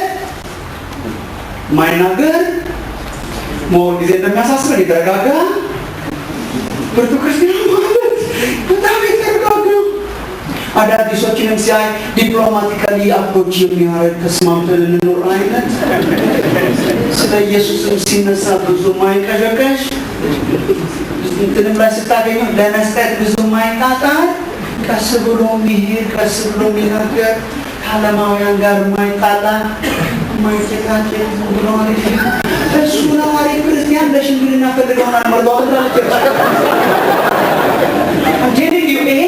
S1: ማይናገር መሆን ጊዜ እንደሚያሳስበን የተረጋጋ ብርቱ ክርስቲያን ማለት በጣም የተረጋጋ አዳዲሶችንም ሲያይ ዲፕሎማቲካሊ አፕሮች የሚያደርግ ተስማምተን እንኖር አይነት ስለ ኢየሱስም ሲነሳ ብዙ ማይንቀዠቀዥ እንትንም ላይ ስታገኘው ለመስጠት ብዙ ማይጣጣር ቀስ ብሎ የሚሄድ ቀስ ብሎ የሚናገር ከዓለማውያን ጋር ማይጣላ ማይጨቃጨቅ ብሎ እሱ ነው አሪፍ ክርስቲያን። ለሽምግልና ፈልገውናል መርጠዋል ይሄ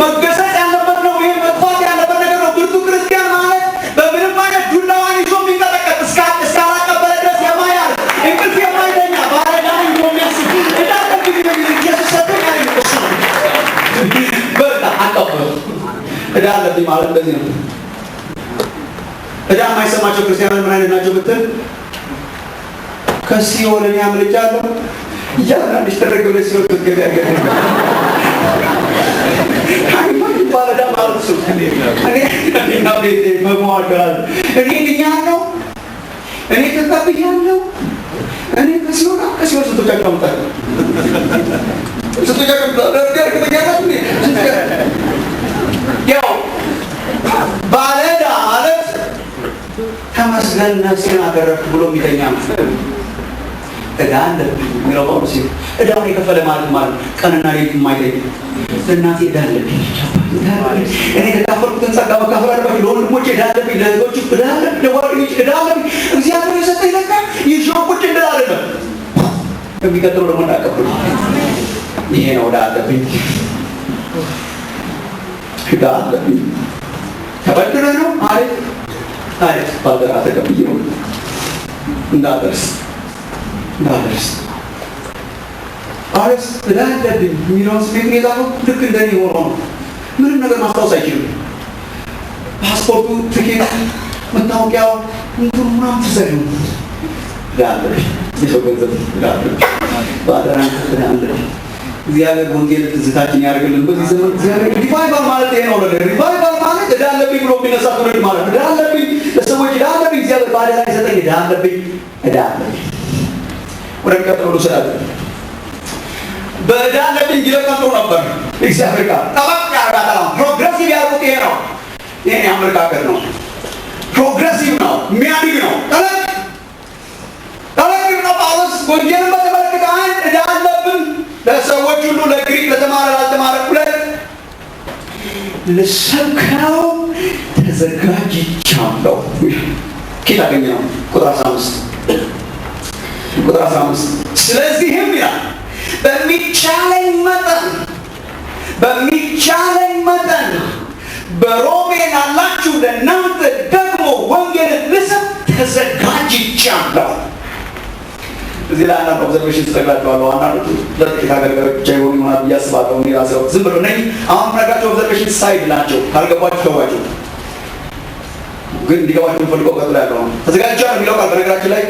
S1: መገሰጽ ያለበት ነው። ይሄ መጥፋት ያለበት ነገር ነው። ብርቱ ክርስቲያን ማለት በምንም አይነት ዱላዋን ይዞ የሚንቀጠቀጥ እስካላቀበለ ድረስ የማያል እንቅልፍ የማይተኛ ባለዳን የሚያስብ እንዳቀብኝ ኢየሱስ ሰጥቶኝ አይልቁስ በቃ አቀበሉ። ዕዳ አለብኝ ማለት እንደዚህ ነው። ዕዳ የማይሰማቸው ክርስቲያኖች ምን አይነት ናቸው ብትል ከሲኦል እኔ አምልጫለሁ እያንዳንድሽ ተደረገ ሲኦል ትገቢ ያገ ባለዳ ማለት እሱ እኔና ቤቴ መሟገራል እኔ ድኛለሁ፣ እኔ ተቀብያለሁ። እኔ ከሲኦል ስንቶቻቸው አምጣለሁ ስንቶቻቸው አምጣለሁ ያው ባለዳ ማለት ተመስገን ነፍሴን አደረግኩ ብሎ የሚተኛ ነው። ዕዳ አለብኝ የሚለው ጳውሎስ ዕዳውን የከፈለ ማለት ማለት ቀንና ሌሊት የማይተኛ ለእናቴ ዕዳ አለብኝ፣ እኔ ከካፈልኩትን ጸጋ መካፈል አለብኝ፣ ለወንድሞቼ ዕዳ አለብኝ፣ ለእህቶች ዕዳ አለብኝ፣ ለጓደኞች ዕዳ አለብኝ። እግዚአብሔር የሰጠኝ ለካ ይዤው ቁጭ እንድል አይደለም። የሚቀጥለው ደግሞ እንዳቀብሉ ይሄ ነው ዕዳ አለብኝ፣ ዕዳ አለብኝ ተበድረ ነው አሪፍ አሪፍ ባልደራ ተቀብዬ ነው እንዳደርስ አረስ ዕዳ አለብኝ የሚለውን ስሜት የዛፈው ልክ እንደኔ ሆኖ ነው። ምንም ነገር ማስታወስ አይችልም። ፓስፖርቱ፣ ትኬት፣ መታወቂያው እንትኑ ምናምን ትዘግ ነው። ዕዳ አለብኝ የሰው ገንዘብ ዕዳ አለብኝ ባደራ ዕዳ አለብኝ። እግዚአብሔር ወንጌል ትዝታችን ያደርግልን። በዚህ ዘመን እግዚአብሔር ሪቫይቫል ማለት ይሄ ነው። ሪቫይቫል ማለት ዕዳ አለብኝ ብሎ የሚነሳ ትውልድ ማለት ዕዳ አለብኝ፣ ለሰዎች ዕዳ አለብኝ፣ እግዚአብሔር ባደራ የሰጠኝ ዕዳ አለብኝ። ወደ ቀጥሎ ሰዓት በዕዳ አለብኝ ይለቀጡ ነበር። እግዚአብሔር ጋር ጠበቅ ያደርጋል። ፕሮግሬሲቭ ያልኩት ይሄ ነው። ይሄን አመለካከት ነው። ፕሮግሬሲቭ ነው፣ የሚያድግ ነው። ጠለቅ ነው። ጳውሎስ ወንጌልን በተመለከተ አንድ ዕዳ አለብን ለሰዎች ሁሉ፣ ለግሪክ፣ ለተማረ፣ ላልተማረ ሁለት ልሰብከው ተዘጋጅቻለሁ። ኬት አገኘ ነው ቁጥር 15 ስለዚህም ይላል በሚቻለኝ መጠን በሮሜ ላላችሁ ለእናንተ ደግሞ ወንጌልን ልሰብክ ተዘጋጅቻለሁ። እዚህ ላይ አንዳንድ ኦብዘርቬሽን ትጠቅላቸዋለሁ። አንዳንዶቹ ለጥቂት አገልጋዮች ብቻ የሆኑ ይሆናል ብዬ አስባለሁ። እኔ ራሴ ዝም ብሎ ነኝ። አሁን ምነግራቸው ኦብዘርቬሽን ሳይድ ናቸው። ካልገባችሁ ተዋቸው፣ ግን እንዲገባችሁ ፈልገው ቀጥሎ ያለው ተዘጋጅቻለሁ የሚለው ቃል በነገራችን ላይ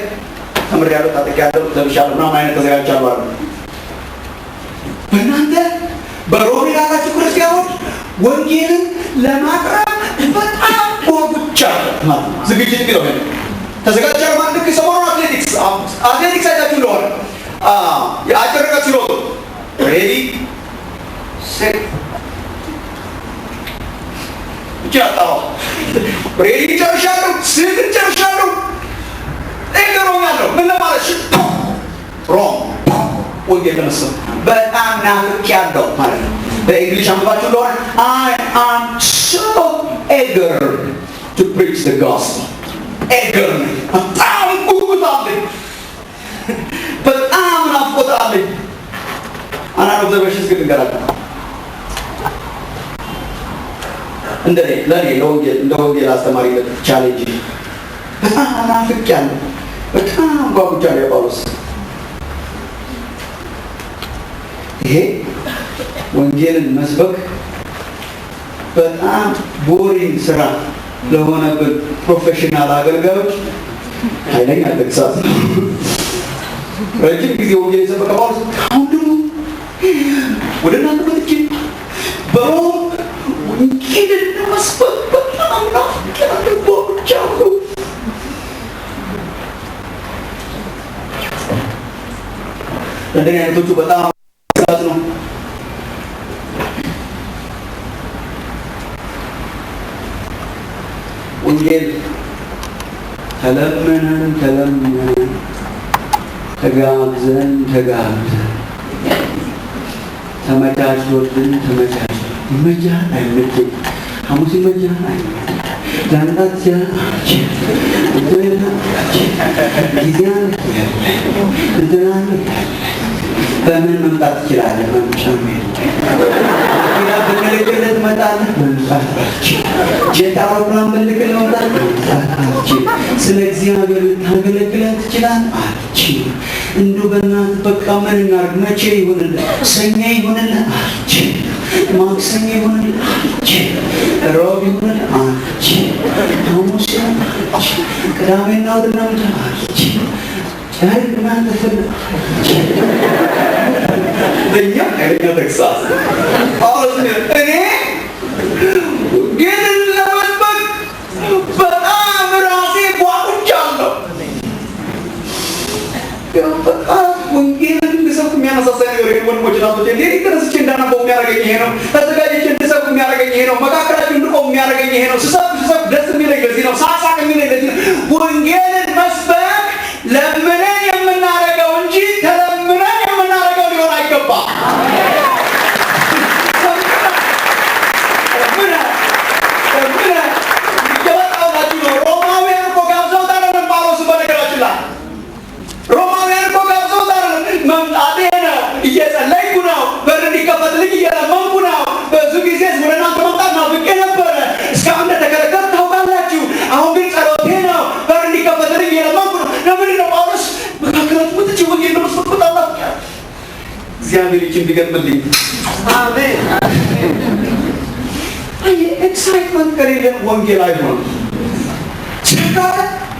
S1: ተምሬያለሁ፣ ታጥቄያለሁ፣ ለብሻለሁ ምናምን አይነት ተዘጋጅቻለሁ አለ። በእናንተ በሮሜ ላላችሁ ክርስቲያኖች ወንጌልን ለማቅረብ በጣም ጓጉቻለሁ ማለት ነው። ዝግጅት ቢለው ተዘጋጅቻለሁ ማለት ልክ ሰሞኑን አትሌቲክስ አይታችሁ እንደሆነ የአጭር ርቀት ሲሮጡ ሬዲ ሴት ጃጣው ሬዲ ጨርሻለሁ፣ ስንት ጨርሻለሁ፣ እገሮኛለሁ ምን ለማለት ሮም ወንጌል ለመስበክ በጣም ናፍቄያለሁ ማለት ነው። በእንግሊሽ አንባችሁ እንደሆነ I am so eager to preach the gospel. eager በጣም ጉጉት አለኝ፣ በጣም ናፍቆት አለኝ። አንዳንድ ኦብዘርቬሽንስ ግን ልንገራችሁ ለእኔ እንደ ወንጌል አስተማሪነት ቻሌንጅ በጣም ናፍቄያለሁ፣ በጣም ጓጉቻለሁ። ጳውሎስ ይሄ ወንጌልን መስበክ በጣም ቦሪንግ ስራ ለሆነብን ፕሮፌሽናል አገልጋዮች ኃይለኛ ተግሳጽ ነው። ረጅም ጊዜ ወንጌል የሰበከ ጳውሎስ አሁን ደግሞ ወደ እናንተ መጥቼ በሮም ወንጌልን ለመስበክ በጣም ናፍቄያለሁ፣ ጓጉቻለሁ። እንደኛ አይነቶቹ በጣም ነው። ወንጌል ተለምነን ተጋብዘን ተመቻችቶልን ይመጃል አይመችም፣ ሐሙስ ይመጃል አይመችም፣ ዛንታት በምን መምጣት ትችላለህ? በመለክለት መጣለህ መምጣት ጀት አውሮፕላን መልክል መምጣት ስለ እግዚአብሔር ልታገለግለን ትችላለህ አልችል። እንደው በእናትህ በቃ ምን እናድርግ? መቼ ይሁንልህ? ሰኞ ይሁንልህ አልችል፣ ማክሰኞ ይሁንልህ አልችል፣ ሮብ ይሁንልህ አልችል፣ ሐሙስ አልችል፣ ቅዳሜና እሑድ ነው አልችል። ዛሬ እናንተ ለኛ አይደኛ ተግሳጽ ጳውሎስ እኔ ግን ለመስበክ በጣም ራሴ ጓጉቻለሁ። በጣም ወንጌልን እንድሰብክ የሚያነሳሳኝ ነገር ይሄ ወንድሞች ናቶች እንዴ ተነስቼ እንዳነበው የሚያደርገኝ ይሄ ነው። ተዘጋጅቼ እንድሰብክ የሚያደርገኝ ይሄ ነው። መካከላችሁ እንድቆም የሚያደርገኝ ይሄ ነው። ስሰብክ ደስ የሚለኝ ለዚህ ነው። ሳሳቅ የሚለኝ ለዚህ ነው። ወንጌልን መስበክ ለምነን የምናደርገው እንጂ ተለምነን የምናደርገው ሊሆን አይገባም። ሮማውያን እኮ ጋብዘውት አይደለም ጳውሎስን። በነገራችን ላይ ሮማውያን እኮ ጋብዘውት አይደለም። መምጣቴ ነው፣ እየጸለይኩ ነው፣ በር እንዲከፈትልኝ እየለመንኩ ነው። ብዙ ጊዜ ወደ እናንተ መምጣት ናፍቄ ነበረ፣ እስካሁን እንደተከለከልኩ ታውቃላችሁ። አሁን ግን ጸሎቴ ነው፣ በር እንዲከፈትልኝ እየለመንኩ ነው። ለምንድን ነው ጳውሎስ መካከላችሁ ወጥቼ ወንጌል ለመስበክ በጣም ናፍቄያለሁ? እግዚአብሔር ይህችን ቢገጥምልኝ። አሜን። ኤክሳይትመንት ከሌለን ወንጌል አይሆንም። ስካረ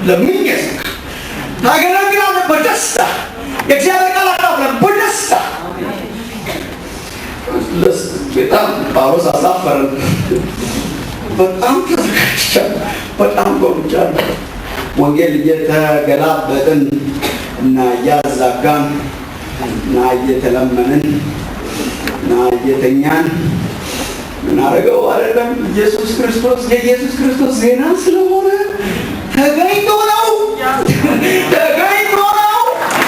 S1: ለምንገስ ታገለግላለህ በደስታ የእግዚአብሔር ቃል አካፍለን በደስታ በጣም ጳውሎስ አሳፈረን። በጣም ተዘጋጅቻለሁ፣ በጣም ጓጉቻለሁ። ወንጌል እየተገላበጥን እና እያዛጋን እና እየተለመንን እና እየተኛን ምናደርገው አይደለም። ኢየሱስ ክርስቶስ የኢየሱስ ክርስቶስ ዜና ስለሆነ ተገኝቶ ነው።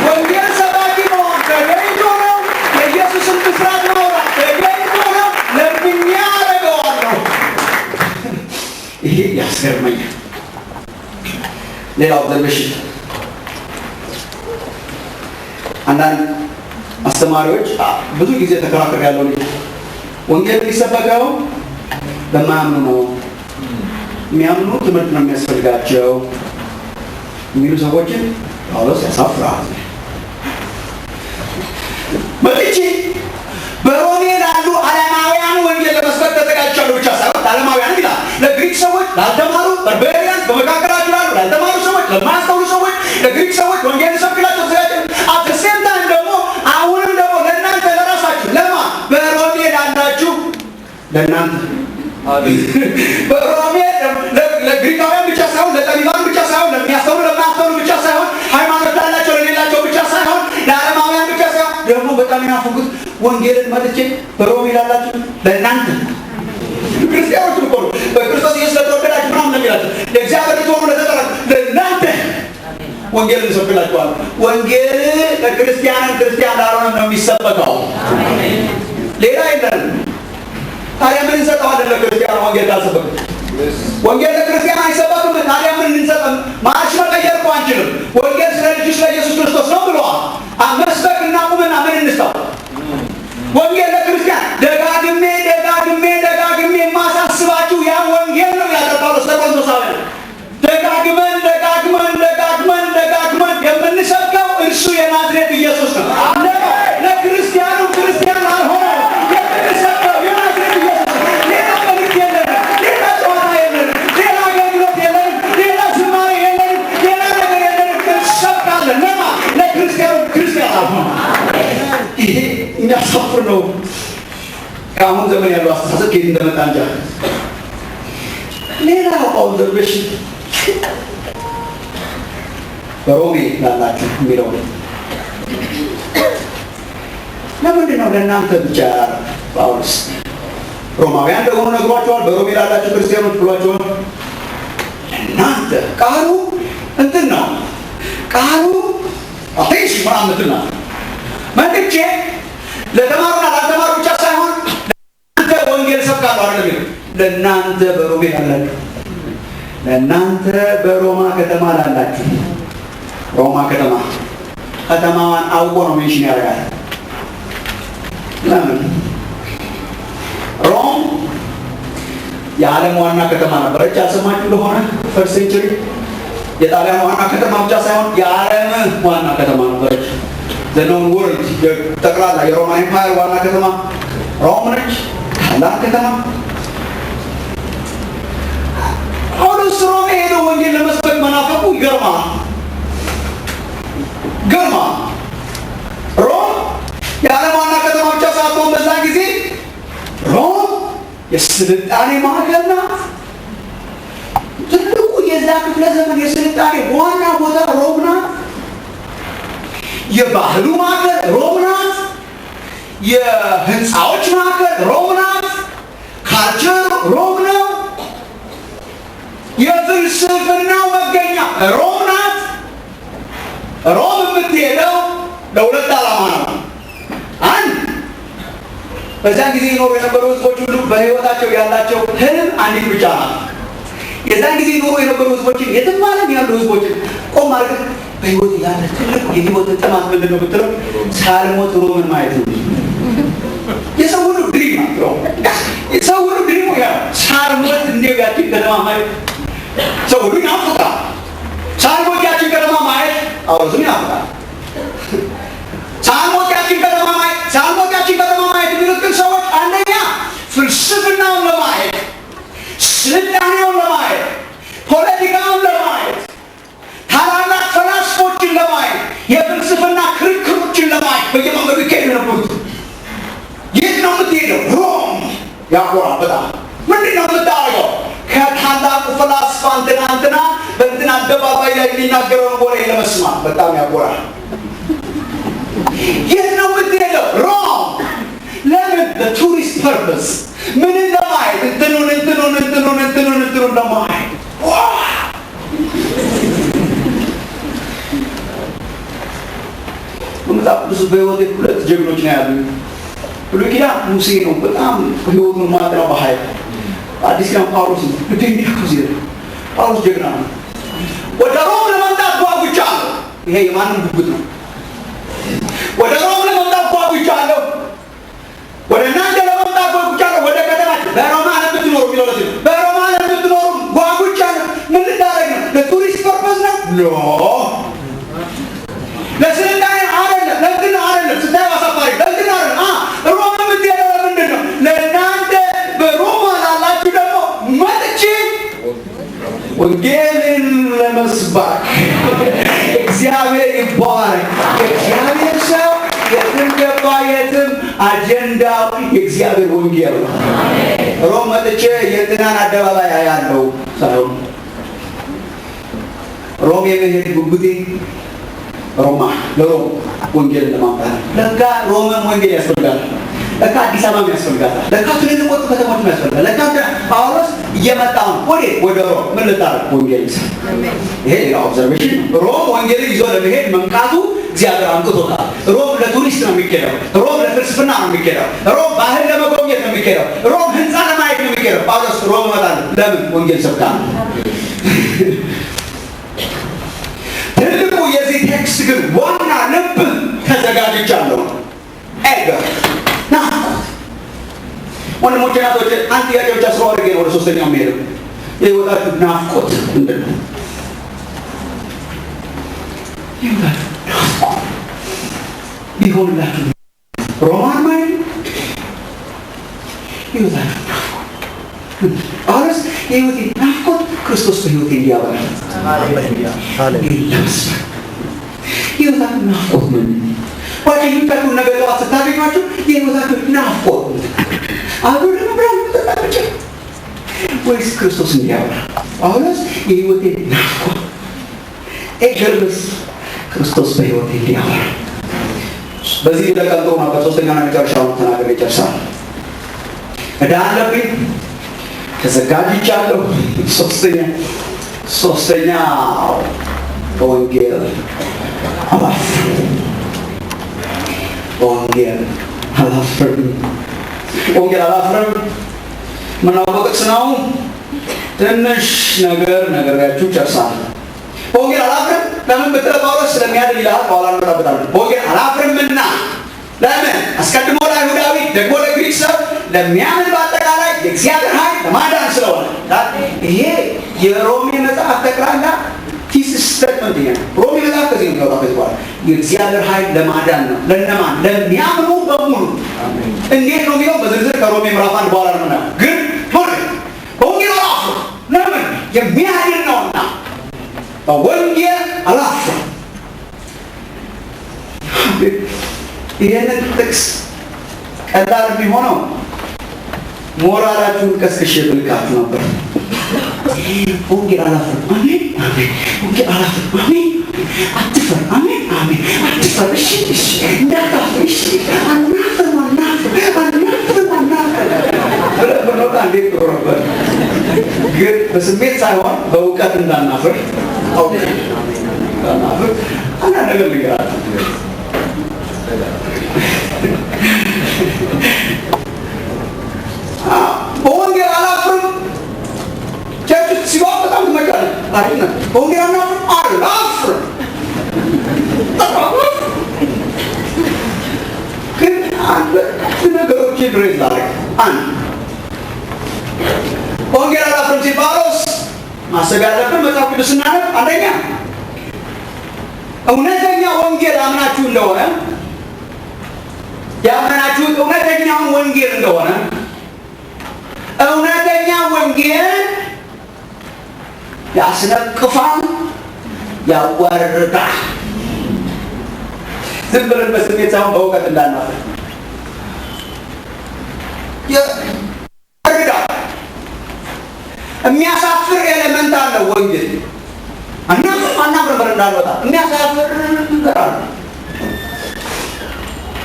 S1: ወንጌል ሰባኪ ነው። ተገኝቶ ነው። የኢየሱስን ብስራት ነው። ተገኝቶ ነው። ለምኛ አደርገዋለሁ። ይሄ ያስገርመኛል። ሌላው ኦብዘርቬሽን አንዳንድ አስተማሪዎች ብዙ ጊዜ ተከራከር ያለው ወንጌል የሚሰበከው ለማያምኑ ነው፣ የሚያምኑ ትምህርት ነው የሚያስፈልጋቸው የሚሉ ሰዎችን ጳውሎስ ያሳፍራል። መጥቼ በሮሜ ላሉ ዓለማውያን ወንጌል ለመስበክ ተዘጋጅቻለሁ ብቻ ሳይሆን ዓለማውያን ይላል፣ ለግሪክ ሰዎች፣ ላልተማሩ በርበሪያን፣ በመካከላቸው ላሉ ላልተማሩ ሰዎች፣ ለማያስተውሉ ሰዎች፣ ለግሪክ ሰዎች ወንጌል ሰብክ ለእናንተ በሮሜ ለግሪካውያን ብቻ ሳይሆን ለጠቢባን ብቻ ሳይሆን ለሚያስተውሉ ለማያስተውሉ ብቻ ሳይሆን ሃይማኖት ላላቸው ለሌላቸው ብቻ ሳይሆን ለዓለማውያን ብቻ ሳይሆን ደግሞ በጣም የሚናፍቁት ወንጌልን መጥቼ በሮሜ ላላችሁ ለእናንተ ክርስቲያኖች እኮ ነው በክርስቶስ ኢየሱስ ለተወደዳችሁ ምናምን ነው የሚላቸው ለእግዚአብሔር ልትሆኑ ለተጠራችሁ ለእናንተ ወንጌልን እንሰብክላችኋለን። ወንጌል ለክርስቲያንም ክርስቲያን ላልሆነም ነው የሚሰበከው። ሌላ የለንም። ታዲያ ምን እንሰጠዋለን ለክርስቲያን ወንጌል ካልሰበክ? ወንጌል ለክርስቲያን አይሰበክም። ታዲያ ምን እንሰጠን? ማርሽ መቀየር እኮ አንችልም። ወንጌል ስለ ልጁ ስለ ኢየሱስ ክርስቶስ ነው ብለዋል። መስበክ እናቁምና ምን እንስጠው? ወንጌል ለክርስቲያን ደጋግሜ የማሳስባችሁ ያ ወንጌል ነው ያለው ጳውሎስ ለቆሮንቶሳውያን። ደጋግመን የምንሰብከው እርሱ የናዝሬት ኢየሱስ ነው። ለክርስቲያኑ ክርስቲያን ላልሆነ የምንሰብከው የናዝሬት ኢየሱስ ነው። ሌላ መልእክት የለንም፣ ሌላ ጨዋታ የለንም፣ ሌላ አገልግሎት የለንም፣ ሌላ ዝማሬ የለንም፣ ሌላ ነገር የለንም። እንሰብካለን። ለማ ለክርስቲያኑ ክርስቲያን ላልሆነ። ይሄ የሚያሳፍር ነው። አሁን ዘመን ያለው አስተሳሰብ ከየት እንደመጣ እንጃ። ሌላው ኦብዘርቬሽን በሮሜ ላላችሁ የሚለው ለምንድን ነው ለእናንተ ብቻ ጳውሎስ? ሮማውያን እንደሆኑ ነግሯቸዋል። በሮሜ ላላችሁ ክርስቲያኖች ብሏቸዋል። እናንተ ቃሉ እንትን ነው ቃሉ አቴንሽን ምናምን እንትን ነው መንግቼ ለተማሩና ላልተማሩ ብቻ ሳይሆን ለእናንተ ወንጌል ሰብካለሁ አይደለም የሚለው ለእናንተ በሮሜ ላላችሁ ለእናንተ በሮማ ከተማ ላላችሁ ሮማ ከተማዋን አውቆ ነው ሜንሽን ያደርጋል። ለምን? ሮም የዓለም ዋና ከተማ ነበረች። አልሰማችሁ እንደሆነ ፈርስት ሴንቸሪ የጣሊያን ዋና ከተማ ብቻ ሳይሆን የዓለም ዋና ከተማ ነበረች። ዘኖን ወርልድ ጠቅላላ የሮማን ኤምፓየር ዋና ከተማ ሮም ነች። ታላቅ ከተማ። ጳውሎስ ሮም ሄዶ ወንጌል ለመስበክ መናፈቁ ይገርማል። ሮም የዓለም ዋና ከተማ ብቻ ሳትሆን በዛ ጊዜ ሮም የስልጣኔ ማዕከል ናት። ትልቁ የዛ ክፍለ ዘመን የስልጣኔ ዋና ቦታ ሮም ናት። የባህሉ ማዕከል ሮም ናት። የህንፃዎች ማዕከል ሮም ናት። ካልቸር ሮም ነው። የፍልስፍናው መገኛ ሮም ናት። ሮም የምትሄደው ለሁለት ዓላማ ነው። አንድ በዛን ጊዜ ይኖሩ የነበሩ ህዝቦች ሁሉ በህይወታቸው ያላቸው ህልም አንዲት ብቻ ናት። የዛን ጊዜ ይኖሩ የነበሩ ህዝቦችን የትም ዓለም ያሉ ህዝቦችን ቆም አድርገህ በህይወት ያለ ትልቁ የህይወት ጥማት ምንድን ነው ብትለው ሳልሞት ሮምን ማየት ነው። የሰው ሁሉ ድሪም ነው። የሰው ሁሉ ድሪም ያ ሳልሞት እንዲሁ ያችን ከተማ ማየት ሰው ሁሉ ያፍቃል። ሳልሞት ያችን ከተማ ማየት አውርቱን ያፍቃል። ሳልሞት ያችን ከተማ ማየት የሚሉትን ሰዎች አንደኛ ፍልስፍናውን ለማየት፣ ስልጣኔውን ለማየት፣ ፖለቲካውን ለማየት፣ ታላላቅ ፈላስፎችን ለማየት፣ የፍልስፍና ክርክሮችን ለማየት በየመንገዱ ይካሄዱ ነበሩት። የት ነው የምትሄደው? ሮም። ያኮራል በጣም። ምንድን ነው የምታደርገው? ከታላቁ ፈላስፋ እንትና በእንትን አደባባይ ላይ የሚናገረውን ወሬ ለመስማት በጣም ያኮራል። የት ነው የምትሄደው? ሮም። ለምን? ለቱሪስት ፐርፐስ። ምንን ለማየት? እንትኑን ለማየት። በመጽሐፍ ቅዱስ በሕይወቴ ሁለት ጀግኖች ነው ያሉ። ብሉይ ኪዳን ሙሴ ነው፣ በጣም ሕይወቱን ማጥናው በኃይል። አዲስ ኪዳን ጳውሎስ ነው። ጳውሎስ ጀግና ነው። ወደ ሮም ለመምጣት ጓጉቻለሁ። ይሄ የማንም ጉጉት ነው። ወደ ሮም ለመምጣት ጓጉቻለሁ። ወደ እናንተ ለመምጣት ጓጉቻለሁ። ወደ ከተማችን በሮማ ለምትኖሩ የሚለው በሮማ ለምትኖሩ ጓጉቻለሁ። ምን ልታደርግ ነው? ለቱሪስት ፐርፐስ ነው? ኖ ለስልጣኔ አይደለም። ለእንትን አይደለም። ስታዩ አሳፋሪ ለእንትን አይደለም። ሮም የምትሄደው ለምንድን ነው? ለእናንተ በሮማ ላላችሁ ደግሞ መጥቼ ወንጌልን ለመስባክ። እግዚአብሔር ይባረክ። እግዚአብሔር ሰው የትም ገባ የትም አጀንዳው የእግዚአብሔር ወንጌል ነው። ሮም መጥቼ የእንትናን አደባባይ አያለው ሳይሆን ሮም የመሄድ ጉጉቴ ሮማ ለሮም ወንጌል ለማምጣት ለካ ሮምም ወንጌል ያስፈልጋል። ለካ አዲስ አበባ ያስፈልጋታል። ለካ ትልልቅ ከተሞች ያስፈልጋል። ለካ ጳውሎስ እየመጣ ነው ወደ ሮም ምን ልታረግ ወንጌል ይሰጥ። ይሄ ሌላ ኦብዘርቬሽን ነው። ሮም ወንጌልን ይዞ ለመሄድ መምጣቱ እግዚአብሔር አንቅቶታል። ሮም ለቱሪስት ነው የሚኬደው። ሮም ለፍልስፍና ነው የሚኬደው። ሮም ባህል ለመጎብኘት ነው የሚኬደው። ሮም ህንፃ ለማየት ነው የሚኬደው። ጳውሎስ ሮም እመጣለሁ ለምን? ወንጌል ሰብካለሁ። ትልቁ የዚህ ቴክስት ግን ዋና ልብ ተዘጋጅቻለሁ ኤገር ናፍቆት። ወንድሞቼ ናቶች አንድ ጥያቄ ብቻ ስለ አድርጌ ነው ወደ ሶስተኛው የሚሄደው። የህይወታችሁ ናፍቆት ምንድን ነው? የህይወታችሁ ናፍቆት ቢሆንላችሁ ሮማን ማለት የህይወታችሁ ናፍቆት ጳውሎስ የህይወቴ ናፍቆት ክርስቶስ በህይወቴ እንዲያበራ የህይወታችሁ ናፍቆት ምን ጓደኞቻችሁ ነገር ጠዋት ስታገኟችሁ የህይወታችሁ ናፍቆት አብሮ ለመብራት ምጠጣብቻ ወይስ ክርስቶስ እንዲያበራ? ጳውሎስ የህይወቴ ናፍቆት ኤገርምስ ክርስቶስ በህይወቴ እንዲያበራ። በዚህ ለቀልጦ ነበር። ሶስተኛና መጨረሻውን ተናገር ይጨርሳል። እዳ አለብኝ ተዘጋጅቻለሁ። ሶስተኛ ወንጌል አላፍርም። ወንጌል አላፍርም። ምናውቀው ጥቅስ ነው። ትንሽ ነገራችሁ ጨርሳለሁ። ወንጌል አላፍርም ለምን ብትለው ጳውሎስ ስለሚያድን ይልሃል። በኋላ እንመጣበታለን። ወንጌል አላፍርምና ለምን? አስቀድሞ ለአይሁዳዊ ደግሞ ለግሪክ ሰው ለሚያምን በአጠቃላይ የእግዚአብሔር ኃይል ለማዳን ስለሆነ ይሄ የሮሜ መጽሐፍ ጠቅላላ ቲሲስ ስቴትመንት ነው። ሮሜ መጽሐፍ ከዚህ ነው የሚወጣው። ከዚህ በኋላ የእግዚአብሔር ኃይል ለማዳን ነው። ለነማን? ለሚያምኑ በሙሉ። እንዴት ነው የሚለው በዝርዝር ከሮሜ ምዕራፍ 1 በኋላ ነው። ግን በወንጌል አላፍርም ለምን? የሚያድን ነውና በወንጌል አላፍርም። ይሄንን ጥቅስ ቀላል ቢሆነው ሞራላችሁን ቀስቅሼ ብልካችሁ ነበር። ወንጌል አላፍርም። አሜን አሜን። ወንጌል አላፍርም። አሜን። አትፈር። አሜን አሜን። አትፈር። እሺ እሺ። እንዳታፍር። እሺ። አናፍርም ብሎታ እንዴት ጥሩ ነበር። ግን በስሜት ሳይሆን በእውቀት እንዳናፍር እንዳናፍር አንዳንድ ነገር ልንገራችሁ። በወንጌል አላፍርም ቸርች ሲባል በጣም ትመጫለህ። አሪፍ ነው። በወንጌል አላፍርም ግን አንድ ነገሮች ድሬስ ላደርግ አንድ በወንጌል አላፍርም ሲል ጳውሎስ ማሰብ ያለብን መጽሐፍ ቅዱስ ስናነብ አንደኛ እውነተኛ ወንጌል አምናችሁ እንደሆነ ያመናችሁት እውነተኛውን ወንጌል እንደሆነ እውነተኛ ወንጌል ያስነቅፋል፣ ያዋርዳል። ዝም ብለን በስሜት ሳይሆን በእውቀት እንዳናፍር ያዋርዳል። የሚያሳፍር ኤሌመንት አለው ወንጌል። አናፍርም ብለን እንዳንወጣ የሚያሳፍር ነገር አለ።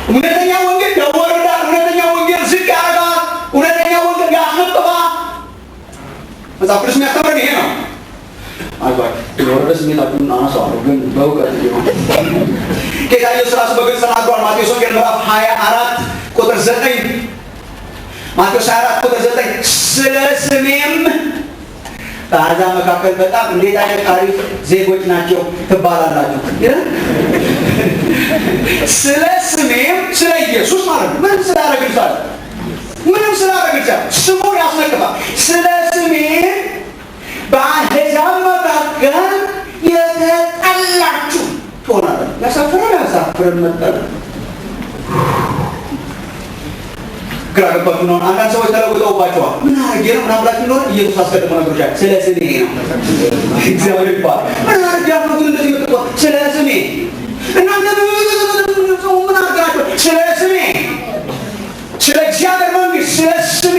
S1: እውነተኛ ወንጌል ያዋርዳል። እውነተኛ ወንጌል ዝቅ ያደርጋል። እውነተኛ ወንጌል ያስነቅፋል። መጽሐፍ ቅዱስ የሚያስተምረን ይሄ ነው። አይዟችሁ የወረደ ስሜታችሁን አነሳዋለሁ፣ ግን በእውቀት ሊሆን ጌታ ኢየሱስ ራሱ በግልጽ ተናግሯል። ማቴዎስ ወንጌል ምዕራፍ 24 ቁጥር 9 ማቴዎስ 24 ቁጥር 9 ስለ ስሜም በአሕዛብ መካከል በጣም እንዴት አይነት አሪፍ ዜጎች ናቸው ትባላላችሁ። ስለ ስሜም ስለ ኢየሱስ ማለት ነው። ምንም ስላደረግልሳል ምንም ስላደረግልሳል ስሙን ያስነቅፋል። ስለ ስሜም በአሕዛብ መካከል የተጠላችሁ ትሆናላችሁ። ያሳፍረን መጠን ግራ ገባችሁ ነው። አንዳንድ ሰዎች ተለውጠውባቸዋል። ምን አድርጌ ነው ምናምን ብላችሁ እንደሆነ ኢየሱስ አስቀድሞ ነግሮሻል። ስለ ስሜ ነው። እግዚአብሔር ይባል። ምን አድርጌ ያልኩት እንደዚህ መጥቶ ስለ ስሜ እናንተ ምን አድርጋችሁ ስለ ስሜ፣ ስለ እግዚአብሔር መንግስት፣ ስለ ስሜ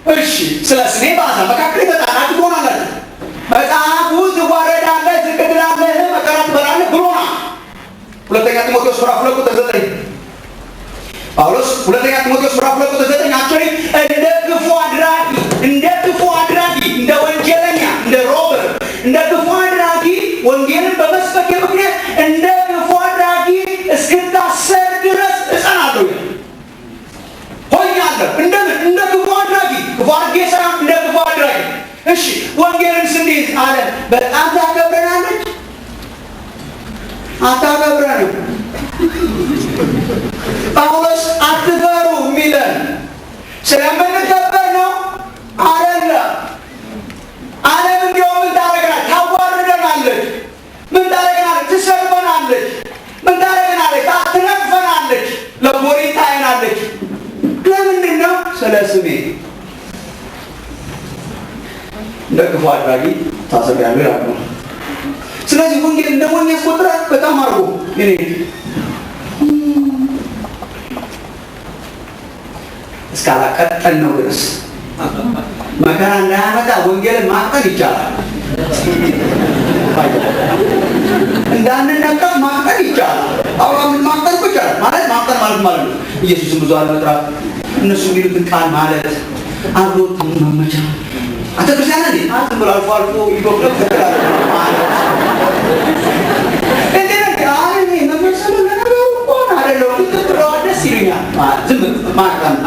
S1: እሺ ስለ ስሜ በአሕዛብ መካከል የተጣላችሁ ትሆናላችሁ። መጽሐፉ ትዋረዳለህ፣ ዝቅ ትላለህ፣ መከራ ትበላለህ ብሎናል። ሁለተኛ ጢሞቴዎስ ምዕራፍ 2 ቁጥር 9 ጳውሎስ ሁለተኛ ጢሞቴዎስ ምዕራፍ 2 ቁጥር 9 አክቹዋሊ እንደ ክፉ አድራጊ እንደ ወንጀለኛ እንደ ሮበር እንደ ክፉ አድራጊ ወንጌልን በመስበክ ምክንያት እንደ ክፉ አድራጊ እስክታሰር ድረስ እጸናለሁ ሆኛለሁ። እንደምን? እንደ ክፉ አድራጊ። ክፉ አድርጌ ሳይሆን እንደ ክፉ አድራጊ። እሺ ወንጌልን ስንይዝ አለ በጣም ታከብረናለች? አታከብረንም። ጳውሎስ አትፈሩ የሚለን ስለምንከበር ነው አይደለም። ዓለም እንዲያውም ምን ታደርገናለች? ታዋርደናለች። ምን ታደርገናለች? ትሰድበናለች። ምን ታደርገናለች? ትነቅፈናለች። ለጎሪጥ ታየናለች። ለምንድን ነው? ስለ ስሜ። እንደ ክፉ አድራጊ ታሰቢያለሁ ይላሉ። ስለዚህ ወንጌል እንደ ሞኝ ያስቆጥራል። በጣም አርጎ እኔ እስካላቀጠል ነው ድረስ መከራ እንዳያመጣ ወንጌልን ማቅጠል ይቻላል። እንዳንነቀፍ ማቅጠል ይቻላል። አሁን ማቅጠል ይቻላል ማለት ማቅጠል ማለት ነው ኢየሱስን ብዙ አለመጥራት፣ እነሱ የሚሉትን ቃል ማለት አብሮት መመቻ አተክርስቲያን እንዴ አትም ብሎ አልፎ አልፎ ይቆጥረው ተከራለ ማለት እንዴ አይ መመሰሉ ለነገሩ እንኳን አይደለም ትጥራው ደስ ይሉኛል ዝም ማቃን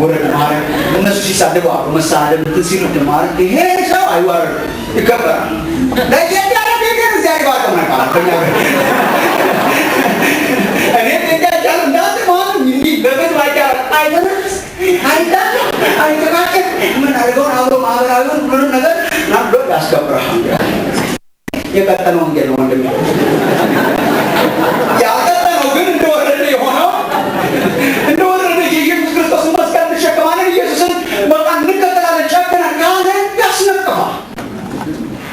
S1: ወረደ ማለት እነሱ ሲሳደቡ አብሮ መሳደብ ሲሉ ማለት ይሄ ሰው አይዋረድ ይከበራል። ለጀት ያረደ ግን እዚያ ይባርከው ማለት ከኛ እኔ ተጋጫል እንዳት ማለት እንዴ በበት ባይቃር አይደረስ አይተካከ ምን አድርገው አብሮ ማህበራዊውን ሁሉንም ነገር ናምዶ ያስከብራል። የቀጠለው ወንጌል ነው ወንድም ያቀጠለው ግን እንደወረደ የሆነው እንደወረደ የኢየሱስ ክርስቶስ መስቀል ተሸከማለን። ኢየሱስን በቃ እንከተላለን ጨክነን ካለ ያስነቅፋል።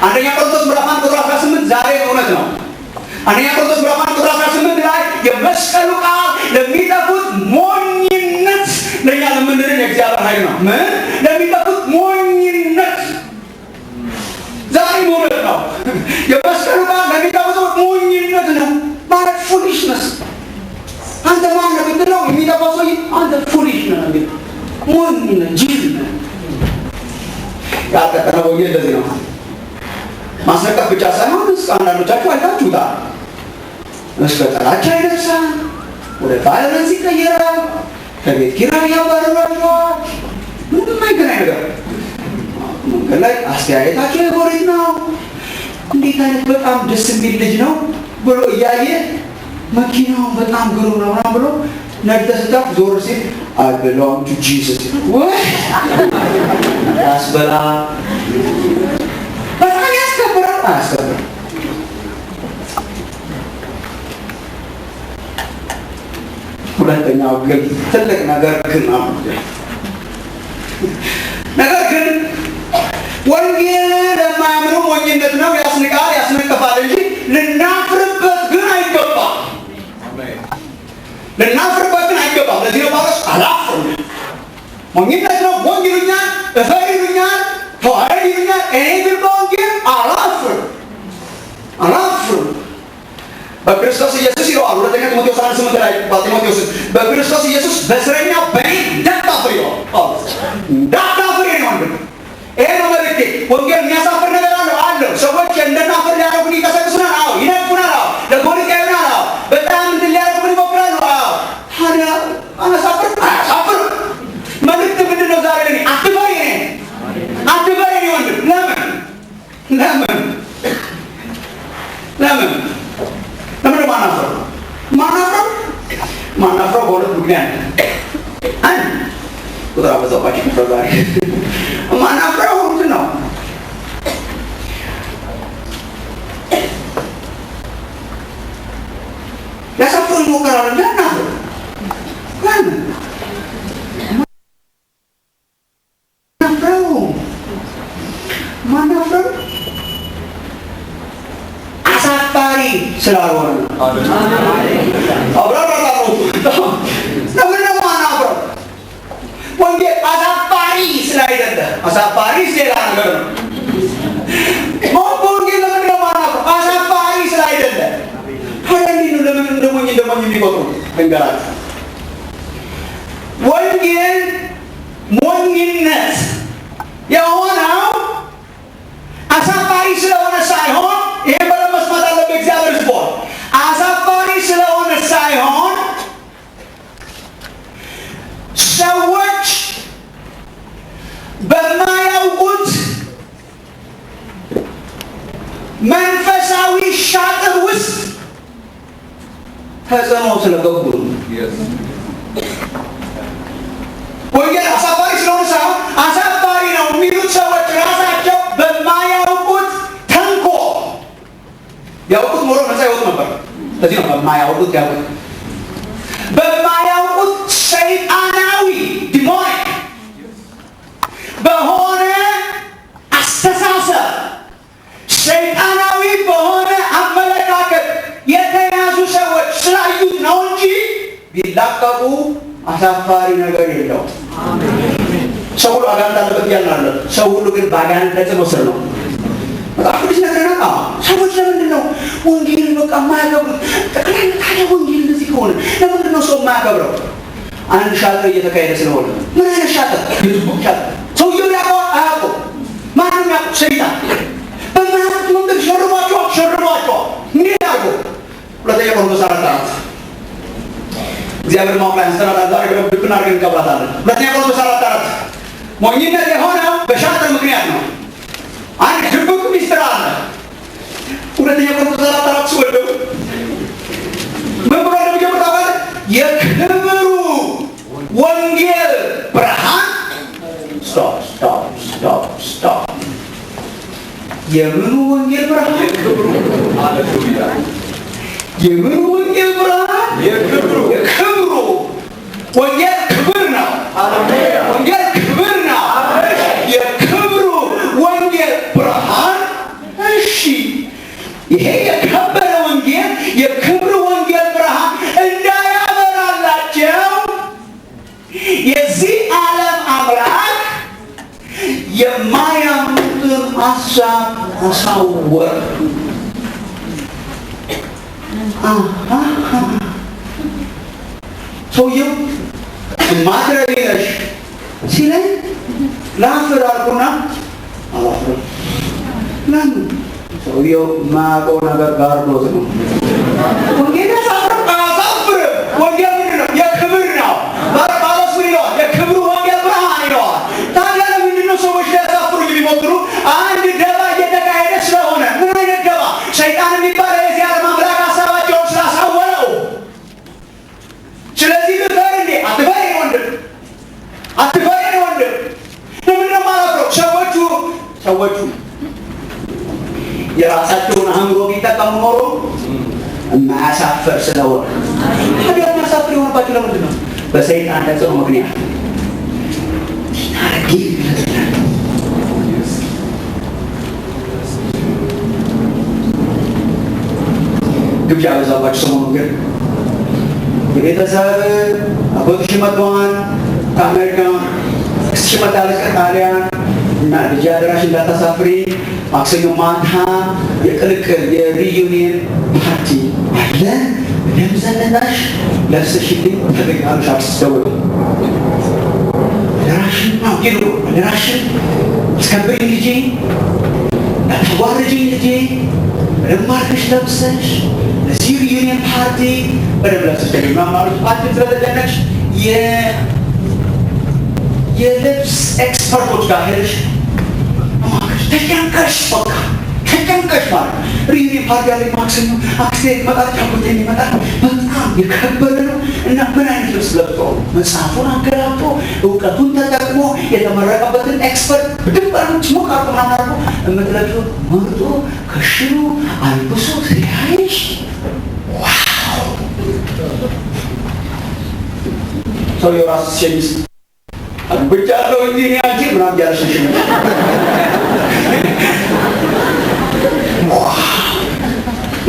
S1: አንደኛ ቆሮንቶስ ምዕራፍ 1 ቁጥር 18 ዛሬ እውነት ነው። አንደኛ ቆሮንቶስ ምዕራፍ 1 ቁጥር 18 ላይ የመስቀሉ ቃል ለሚጠፉት ሞኝነት ለኛ ለምንድን የእግዚአብሔር ኃይል ነው። ምን ለሚጠፉት ሞኝነት ዛሬ ሞኝነት ነው። የመስቀሉ ቃል ለሚጠፉት ሞኝነት ነው ማለት ፉሊሽነስ። አንተ ማን ነው ብትለው የሚጠፋው ሰው አንተ ፉሊሽ ነህ ነው ሞኝ ነህ ጅል ነህ። ያቀጠለው ወንጌል እንደዚህ ነው። ማስነቀፍ ብቻ ሳይሆን አንዳንዶቻችሁ አይታችሁታል። እስከ ጥላቻ ይደርሳል፣ ወደ ቫዮለንስ ይቀየራል፣ ከቤት ኪራይ ያባረራቸዋል። ምንም አይገናኝ ነገር መንገድ ላይ አስተያየታቸው የጎሪጥ ነው። እንዴት አይነት በጣም ደስ የሚል ልጅ ነው ብሎ እያየ መኪናው በጣም ግሩም ነው ምናምን ብሎ ነግተህ ስታፍ ዞር ሲል I belong to Jesus ያስበላ በጣም ያስከብራል። አያስከብርም። ሁለተኛው ግን ትልቅ ነገር ግን ነገር ግን ወንጌል ለማያምኑ ሞኝነት ነው፣ ያስንቃል፣ ያስነቅፋል እንጂ ልናፍርበት ግን አይገባም። ልናፍርበት ግን አይገባም። ለዚህ ነው ጳውሎስ አላፍርም። ሞኝነት ነው፣ ሞኝ ይሉኛል፣ እፈር ይሉኛል፣ ተዋረድ ይሉኛል፣ እኔ ግን በወንጌል አላፍርም። በክርስቶስ ኢየሱስ ይለዋል። ሁለተኛ ጢሞቴዎስ 1:8 ላይ ጢሞቴዎስ በክርስቶስ ኢየሱስ በእስረኛው በእኔ እንዳታፍር ይለዋል። እንዳታፍር ነው ወንድም። ይሄ ነው መልእክቴ። ወንጌል የሚያሳፍር ነገር አለው። ሰዎች እንደናፍር ሊያደርጉን ይቀሰቅሱናል። አዎ ይነቅፉናል። አዎ ለፖለቲካ ይሆናል። አዎ በጣም እንትን ሊያደርጉን ይሞክራሉ። አዎ ታዲያ አያሳፍር። መልእክት ምንድን ነው ዛሬ ለኔ? አትፈሪ ወንድም። ለምን ማናፍረው በሁለት ምክንያት አንድ ቁጥር አበዛባችሁ ዛሬ ማናፍረው ምንድን ነው? ያሳፍሩ ይሞክራሉ። ለናፍር ማናፍረው አሳፋሪ ስላልሆነ አብራራለሁ። ለምን ነው ማናፍረው? ወንጌል አሳፋሪ ስላይደለ አሳፋሪ ሌላ ነገር ነው። ወንጌል ለምን ለማናውቀው አሳፋሪ ስላይደለ ታዲያ ነው ለምን እንደሞኝ የሚቆጥሩ ልንገራችሁ። ወንጌል ሞኝነት የሆነው አሳፋሪ ስለሆነ ሳይሆን፣ ይሄ በደንብ መስማት አለበት እግዚአብሔር ሕዝብ። አሳፋሪ ስለሆነ ሳይሆን ሰዎች በማያውቁት መንፈሳዊ ሻጥር ውስጥ ተጽዕኖ ስለገቡ ነው። ወንጌል አሳፋሪ ስለሆነ ሳይሆን አሳፋሪ ነው የሚሉት ሰዎች ራሳቸው በማያውቁት ተንኮል ያውቁት ኖሮ ነፃ ይወጡ ነበር። ስለዚህ ነው በማያውቁት ያውቁት በማያውቁት ሰይጣናዊ ዲሞኒክ በሆነ አስተሳሰብ ሰይጣናዊ በሆነ አመለካከት የተያዙ ሰዎች ስላዩት ነው እንጂ ቢላቀቁ አሳፋሪ ነገር የለውም። ሰው ሁሉ አጋንንት አለበት እያልን ሰው ሁሉ ግን በአጋንንት ተጽዕኖ ስር ነው። በጣም ብዙ ነገር ነው። ሰዎች ለምንድን ነው ወንጌል በቃ የማያከብሩት? ጠቅላላ ታዲያ ወንጌል እንደዚህ ከሆነ ለምንድን ነው ሰው የማያከብረው? አንድ ሻጥር እየተካሄደ ስለሆነ። ምን አይነት ሻጥር? የድቡቅ ሻጥር። ሰውየው ያውቀው አያውቀው? ማንም ያውቀው? ሰይጣን በማያውቁት መንገድ ሸርቧቸዋል። እንዴት አድርጎ? ሁለተኛ ቆሮንቶስ 4:4 እግዚአብሔር ማውቃ ያስተናዳል። ዛሬ በደንብ ድብን አድርገን እንቀብራታለን። ሁለተኛ ቆሮንቶስ 4:4 ሞኝነት የሆነው በሻጥር ምክንያት ነው። አንድ ድብቅ ሚስጥር አለ። ሁለተኛ ቆሮንቶስ 4:4 ሲወደው ምን ብሎ እንደሚጀምር ታውቃለህ? የክብሩ ወንጌል ብርሃን ስቶፕ የምኑ ወንጌል ብርሃን? የምኑ ወንጌል ብርሃን? የክብሩ ወንጌል ክብር ነው። ወንጌል ክብር ነው። የክብሩ ወንጌል ብርሃን። እሺ፣ ይሄ የከበረ ወንጌል የክብሩ ወንጌል ብርሃን እንዳያበራላቸው የዚህ ዓለም አምላክ የማያምኑትን ሀሳብ አሳወረ። ሰውየው ማትረቢ ነሽ ሲለኝ ላፍር አልኩና አላፍርም። ለምን? ሰውየው ማያውቀው ነገር ጋር ነው። ወንጌል አያሳፍርም። ወንጌል ምንድን ነው? የክብር ነው። ጳውሎስ ምን ይለዋል? የክብሩ ወንጌል ብርሃን ይለዋል። ታዲያ ለምንድን ነው ሰዎች ሊያሳፍሩ የሚሞክሩ? አንድ ደባ እየተካሄደ ስለሆነ። ምን አይነት ደባ? ሰይጣን የሚባለው የዚህ ዓለም አምላክ ሀሳባቸውን ስላሳወረው። ስለዚህ ልፈር እንዴ? አትፈሪ ወንድም፣ አትፈሪ ወንድም። ለምንድን ነው የማላፍረው? ሰዎቹ የራሳቸውን አእምሮ ቢጠቀሙ ኖሮ የማያሳፍር ስለሆነ። ታዲያ የሚያሳፍር የሆነባቸው ለምንድን ነው? በሰይጣን ተጽዕኖ ምክንያት። ግብዣ በዛባቸው ሰሞኑን ግን የቤተሰብ አጎትሽ መጥተዋል ከአሜሪካ፣ እክስትሽ መጣለች ከጣሊያን እና ልጅ አደራሽ እንዳታሳፍሪ ማክሰኞ ማታ የቅልቅል የሪዩኒየን ፓርቲ አለ። ደም ዘነጣሽ ለብሰሽልኝ ተገኛለሽ። አትስተውሉ። አደራሽን አስከብሪኝ ልጄ፣ አትዋርጂኝ ልጄ። በደንብ አድርገሽ ለብሰሽ ለዚህ ሪዩኒየን ፓርቲ በደንብ ለብሰሽ ማማሮች ፓርቲ ስለተጨነቅሽ የልብስ ኤክስፐርቶች ጋር ሄደሽ ተጨንቀሽ ማለት ሪዩኒየን ፓርቲ ያለ ማክሰኞ አክስቴ ይመጣል፣ አጎቴ ይመጣል። በጣም የከበረ ነው እና ምን አይነት ልብስ ለብሶ መጽሐፉን አንገላብጦ እውቀቱን ተጠቅሞ የተመረቀበትን ኤክስፐርት ድንበሮች ሞቃቱ ማናርጎ የምትለብሱት መርጦ ከሽኑ አልብሶ ሲያይሽ ዋው! ሰውየው ራሱ ሸሚዝ ብቻ ነው እንጂ ያንቺ ምናምን ያለሽሽ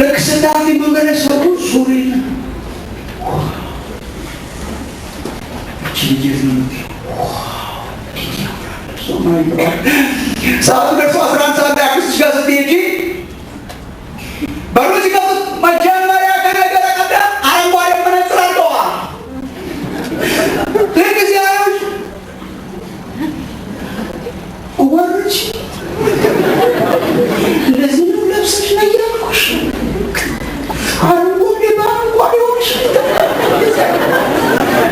S1: ልክ ስታፊ መንገድ ሰው ሱሪ እቺ ልጅ ነው ሰዓቱ ደርሶ 11 ሰዓት ላይ አክስትሽ ጋር ስትሄጂ በሩ ሲከፍት መጀመሪያ ከነገረ ቀደም አረንጓዴ መነጽር አድርገዋል። ልክ ሲያዩሽ ወርች እንደዚህ ነው ለብሰሽ ነው ያልኩሽ። አረንጓዴ በአረንጓዴ ሆነሽ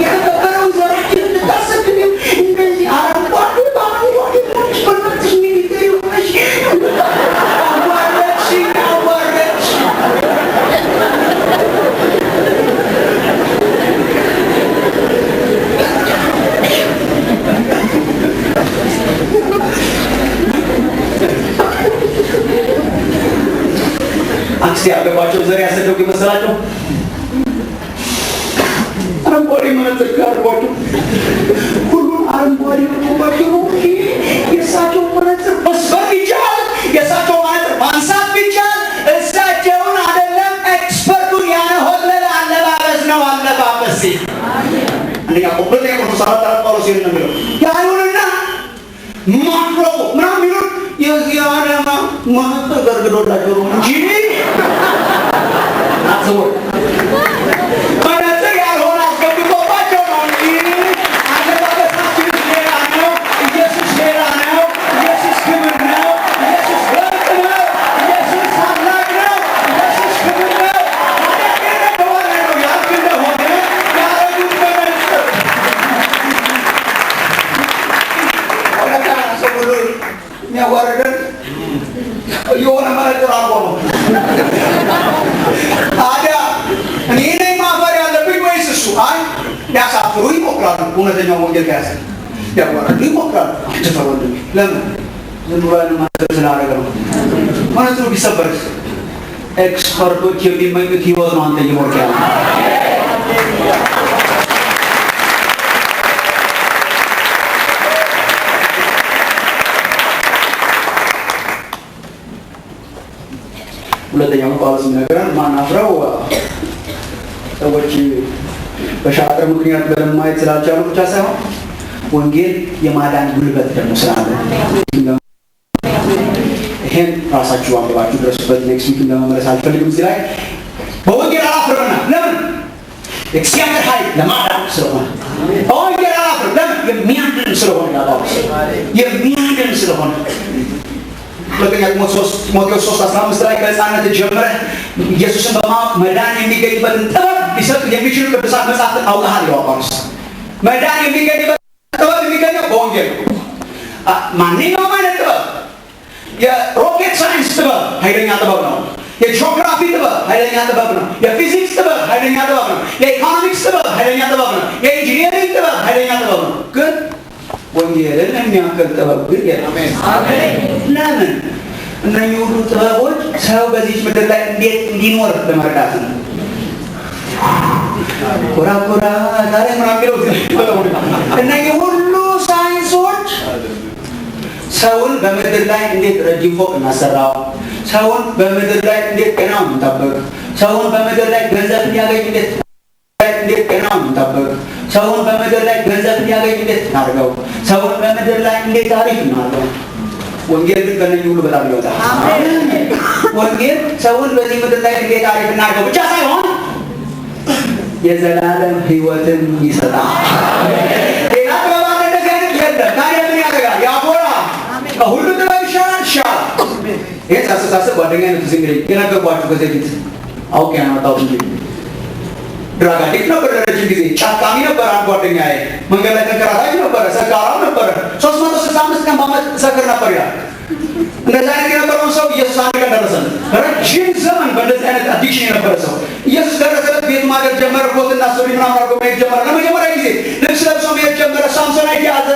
S1: የተከበረው ዘራችን እንድታሰግቢው እንደዚህ አረንጓዴ በአረንጓዴ ሆነሽ በናትሽ ሚኒቴሪ ሆነሽ አዋረድሽ። አክስቴ ያገባቸው ዘር ያሰደው ይመስላቸው አረንጓዴ መነጽር ጋርባቸው ሁሉን አረንጓዴ ሆኖባቸው ነው። የእሳቸው መነጽር መስበር ቢቻል የእሳቸው መነጽር ማንሳት ቢቻል እሳቸውን አይደለም ኤክስፐርቱን ያነሆለለ አለባበስ ነው አለባበስ ሲል አንደኛ ቆብለኛ ቆርጦ ሰራት ጳውሎስ ይሄን ነው የሚለው ያዩንና ማፍረው ምናምን ይሉን የዚህ አለማ መነጽር ገርግዶላቸው ነው እንጂ አስቡ መነጽር ያልሆነ አስገብቶባቸው ነው እንጂ አለባበሳችን ሌላ ነው። ኢየሱስ ሌላ ነው። ኢየሱስ ክብር ነው። ኢየሱስ ወርቅ ነው። ኢየሱስ ታላቅ ነው። ኢየሱስ ክብር ነው። ታዲያ ነው ያልክ እንደሆነ ያረጉት መነጽር ወለካ ሰው ሁሉ የሚያዋርደን የሆነ መነጽር አልቆ ነው። ታዲያ እኔ ነኝ ማፈር ያለብኝ ወይስ እሱ? አይ ሊያሳፍሩ ይሞክራሉ። እውነተኛው ወንጌል ከያዘ ሊያዋርዱ ይሞክራሉ። ተፈወዱ ለምን? ዝም ብሎ ማሰብ ስላደረገ ነው። መነጽሩ ቢሰበርስ? ኤክስፐርቶች የሚመኙት ህይወት ነው አንተ እየሞርክ ያለ ሁለተኛው ጳውሎስ የሚነግረን ማናፍረው ሰዎች በሻጥር ምክንያት በለማየት ስላልቻሉ ብቻ ሳይሆን ወንጌል የማዳን ጉልበት ደግሞ ስላለ ይሄን ራሳችሁ አንብባችሁ ድረሱበት። ኔክስት ዊክ ለመመለስ አልፈልግም። እዚህ ላይ በወንጌል አላፍርምና ለምን? እግዚአብሔር ኃይል ለማዳን ስለሆነ በወንጌል አላፍርም። ለምን? የሚያድን ስለሆነ የሚያድን ስለሆነ ሁለተኛ ጢሞቴዎስ 3:15 ላይ ከሕፃንነት ጀምረህ ኢየሱስን በማወቅ መዳን የሚገኝበትን ጥበብ ሊሰጥ የሚችሉ ቅዱሳት መጻሕፍትን አውቀሃል ይለዋል ጳውሎስ። መዳን የሚገኝበት ጥበብ የሚገኘው በወንጌል ነው። ማንኛውም አይነት ጥበብ፣ የሮኬት ሳይንስ ጥበብ ኃይለኛ ጥበብ ነው። የጂኦግራፊ ጥበብ ኃይለኛ ጥበብ ነው። የፊዚክስ ጥበብ ኃይለኛ ጥበብ ነው። የኢኮኖሚክስ ጥበብ ኃይለኛ ጥበብ ነው። የኢንጂነሪንግ ጥበብ ኃይለኛ ጥበብ ነው። ግን ወንጌልን የሚያክል ጥበብ ግን የለም። ለምን? እነኚህ ሁሉ ጥበቦች ሰው በዚህ ምድር ላይ እንዴት እንዲኖር ለመርዳት ነው። ኮራ ዛሬ ምናምን የሚለው እነኚህ ሁሉ ሳይንሶች ሰውን በምድር ላይ እንዴት ረጅም ፎቅ እናሰራው፣ ሰውን በምድር ላይ እንዴት ጤናውን እንጠብቅ፣ ሰውን በምድር ላይ ገንዘብ እንዲያገኝ እንዴት ጤናውን እንጠብቅ፣ ሰውን በምድር ላይ ገንዘብ እንዲያገኝ እንዴት እናድርገው፣ ሰውን በምድር ላይ እንዴት ታሪክ እናድርገው። ወንጌል ግን ከነዚህ ሁሉ በጣም ይወጣል። ወንጌል ሰውን በዚህ ምድር ላይ እንዴት ታሪክ እናድርገው ብቻ ሳይሆን የዘላለም ሕይወትን ይሰጣል። ሌላ ጥበብ እንደዚህ አይነት የለም። ታዲያ ምን ያደርጋል? ያኮራ ከሁሉ ጥበብ ይሻላል። ይሄ ሳስብ ጓደኛ ነው ትዝ የሚለኝ የነገርኳችሁ ከዚህ ፊት አውቄ ያመጣሁት እንጂ ድራግ አዲክት ነበር። ለረጅም ጊዜ ጫቃሚ ነበር። አንድ ጓደኛዬ መንገድ ላይ ተንከራታች ነበረ፣ ሰካራም ነበረ። 365 ቀን በዓመት ሰክር ነበር ይላል። እንደዚህ አይነት የነበረውን ሰው ኢየሱስ አንድ ቀን ደረሰለት። ረጅም ዘመን በእንደዚህ አይነት አዲክሽን የነበረ ሰው ኢየሱስ ደረሰለት። ቤቱ ማደር ጀመረ። ቦትና ሱሪ ምናምን አድርጎ መሄድ ጀመረ። ለመጀመሪያ ጊዜ ልብስ ለብሶ መሄድ ጀመረ። ሳምሶናይት ያዘ።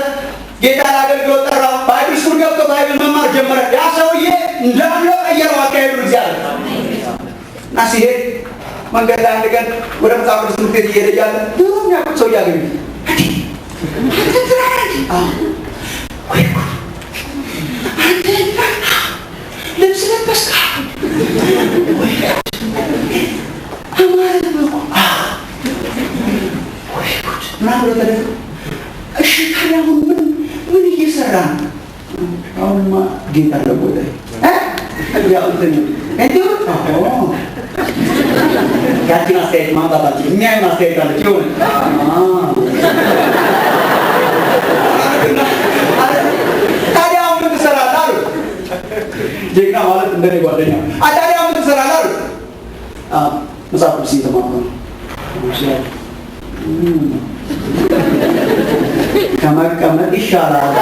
S1: ጌታን አገልግሎት ጠራው። ባይብል ስኩል ገብቶ ባይብል መማር ጀመረ። ያ ሰውዬ እንዳለ ቀየረው አካሄዱ እግዚአብሔር እና ሲሄድ መንገድ ላይ አንድ ቀን ወደ መጽሐፍ ቅዱስ ትምህርት ቤት እየሄደ እያለ ድሮ የሚያውቁት ሰው እያገኙ ልብስ ለበስካ ምናምን ብሎ ተደረገ። እሺ ታዲያ አሁን ምን እየሰራ ነው? አሁንማ ጌታ ለወጠ ያው እንትን ያቺን አስተያየት ማምጣታችን የሚያዩን አስተያየት አለች ይሆን ታዲያ አሁን ምን ትሰራለህ አሉ። ጀግና ማለት እንደኔ ጓደኛ ታዲያ አሁን ምን ትሰራለህ አሉ። መጽሐፍ ቅዱስ እየተማርኩ ነው። ከመቀመጥ ይሻላል።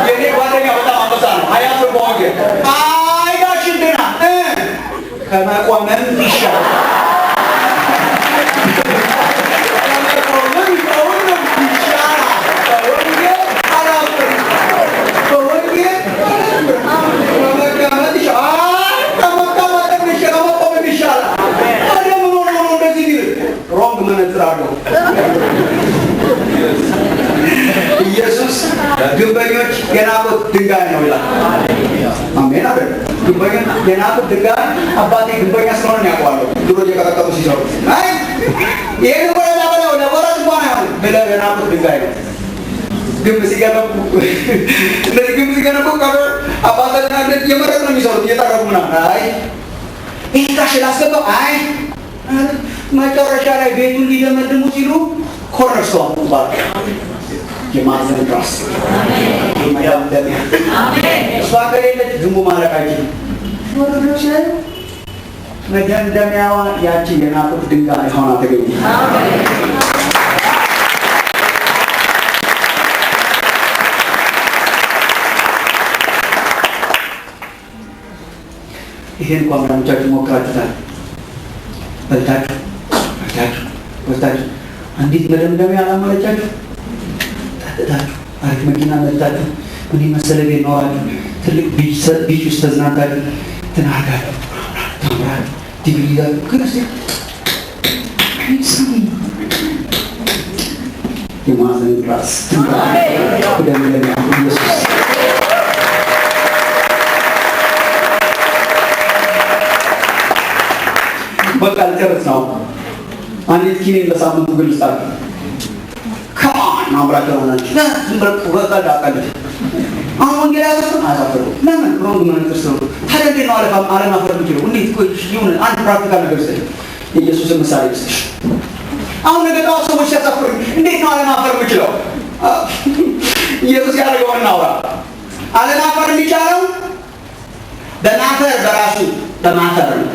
S1: የኔ ጓደኛ በጣም አንበሳ ነው። ሀያት በሆንክ አይዳሽ እንትና ከመቆመም ይሻላል። ኢየሱስ ግንበኞች የናቁት ድንጋይ ነው ይላል። አሜን አይደል? ግንበኞች የናቁት ድንጋይ አባቴ ግንበኛ ስለሆነ ያውቀዋለሁ። ድሮ እየቀጠቀጡ ሲሰሩ አይ ይሄ ነው ለበለው ለወራት እንኳን አይሆን ብለው የናቁት ድንጋይ ነው። ግንብ ሲገነቡ እንደዚህ ግንብ ሲገነቡ ቀበር አባታችን አንድ የመረጥ ነው የሚሰሩት እየጠረቡ ምናምን አይ ይሄ ጋሽ ላስገባው አይ መጨረሻ ላይ ቤቱን ሊደመድሙ ሲሉ ኮርነርስቶን ባለ የማዕዘን ራስ መደምደሚያ እሷ ከሌለች ግንቡ ማለቅ አይችልም። መደምደሚያዋ ያቺ የናቁት ድንጋይ ሆና ተገኘ። ይሄን እንኳን ብላምቻችሁ ሞክራችሁታል። በልታችሁ ወስዳችሁ አንዲት መደምደሚያ አላመለቻችሁ ጠጥታችሁ አሪፍ መኪና ነዳችሁ ምን መሰለ ቤት ኖራችሁ ትልቅ ቢች ውስጥ ተዝናንታችሁ ትናርጋችሁ ታምራችሁ ዲግሪ ይዛችሁ ግን እስኪ የማዕዘን ራስ መደምደሚያ ኢየሱስ በቃ ልጨርስ ነው። አንዲት ኪኒን ለሳምንቱ ግልጻል ከማን አምራቸው ሆናችሁ ዝምብረቁ በቃ ዳቀልት አሁን ወንጌል ያዘው አሳፈሩ ለምን ሮንግ መንግስት ነው ታዲያ እንዴት ነው አለማፈር የሚችለው? እንዴት ቆይ ይሁን አንድ ፕራክቲካል ነገር ስለ ኢየሱስን ምሳሌ ይስጥሽ። አሁን ነገ ጠዋት ሰዎች ሲያሳፍሩ እንዴት ነው አለማፈር የሚችለው? ኢየሱስ ያደረገውን እናውራ። አለማፈር የሚቻለው በማፈር በራሱ በማፈር ነው።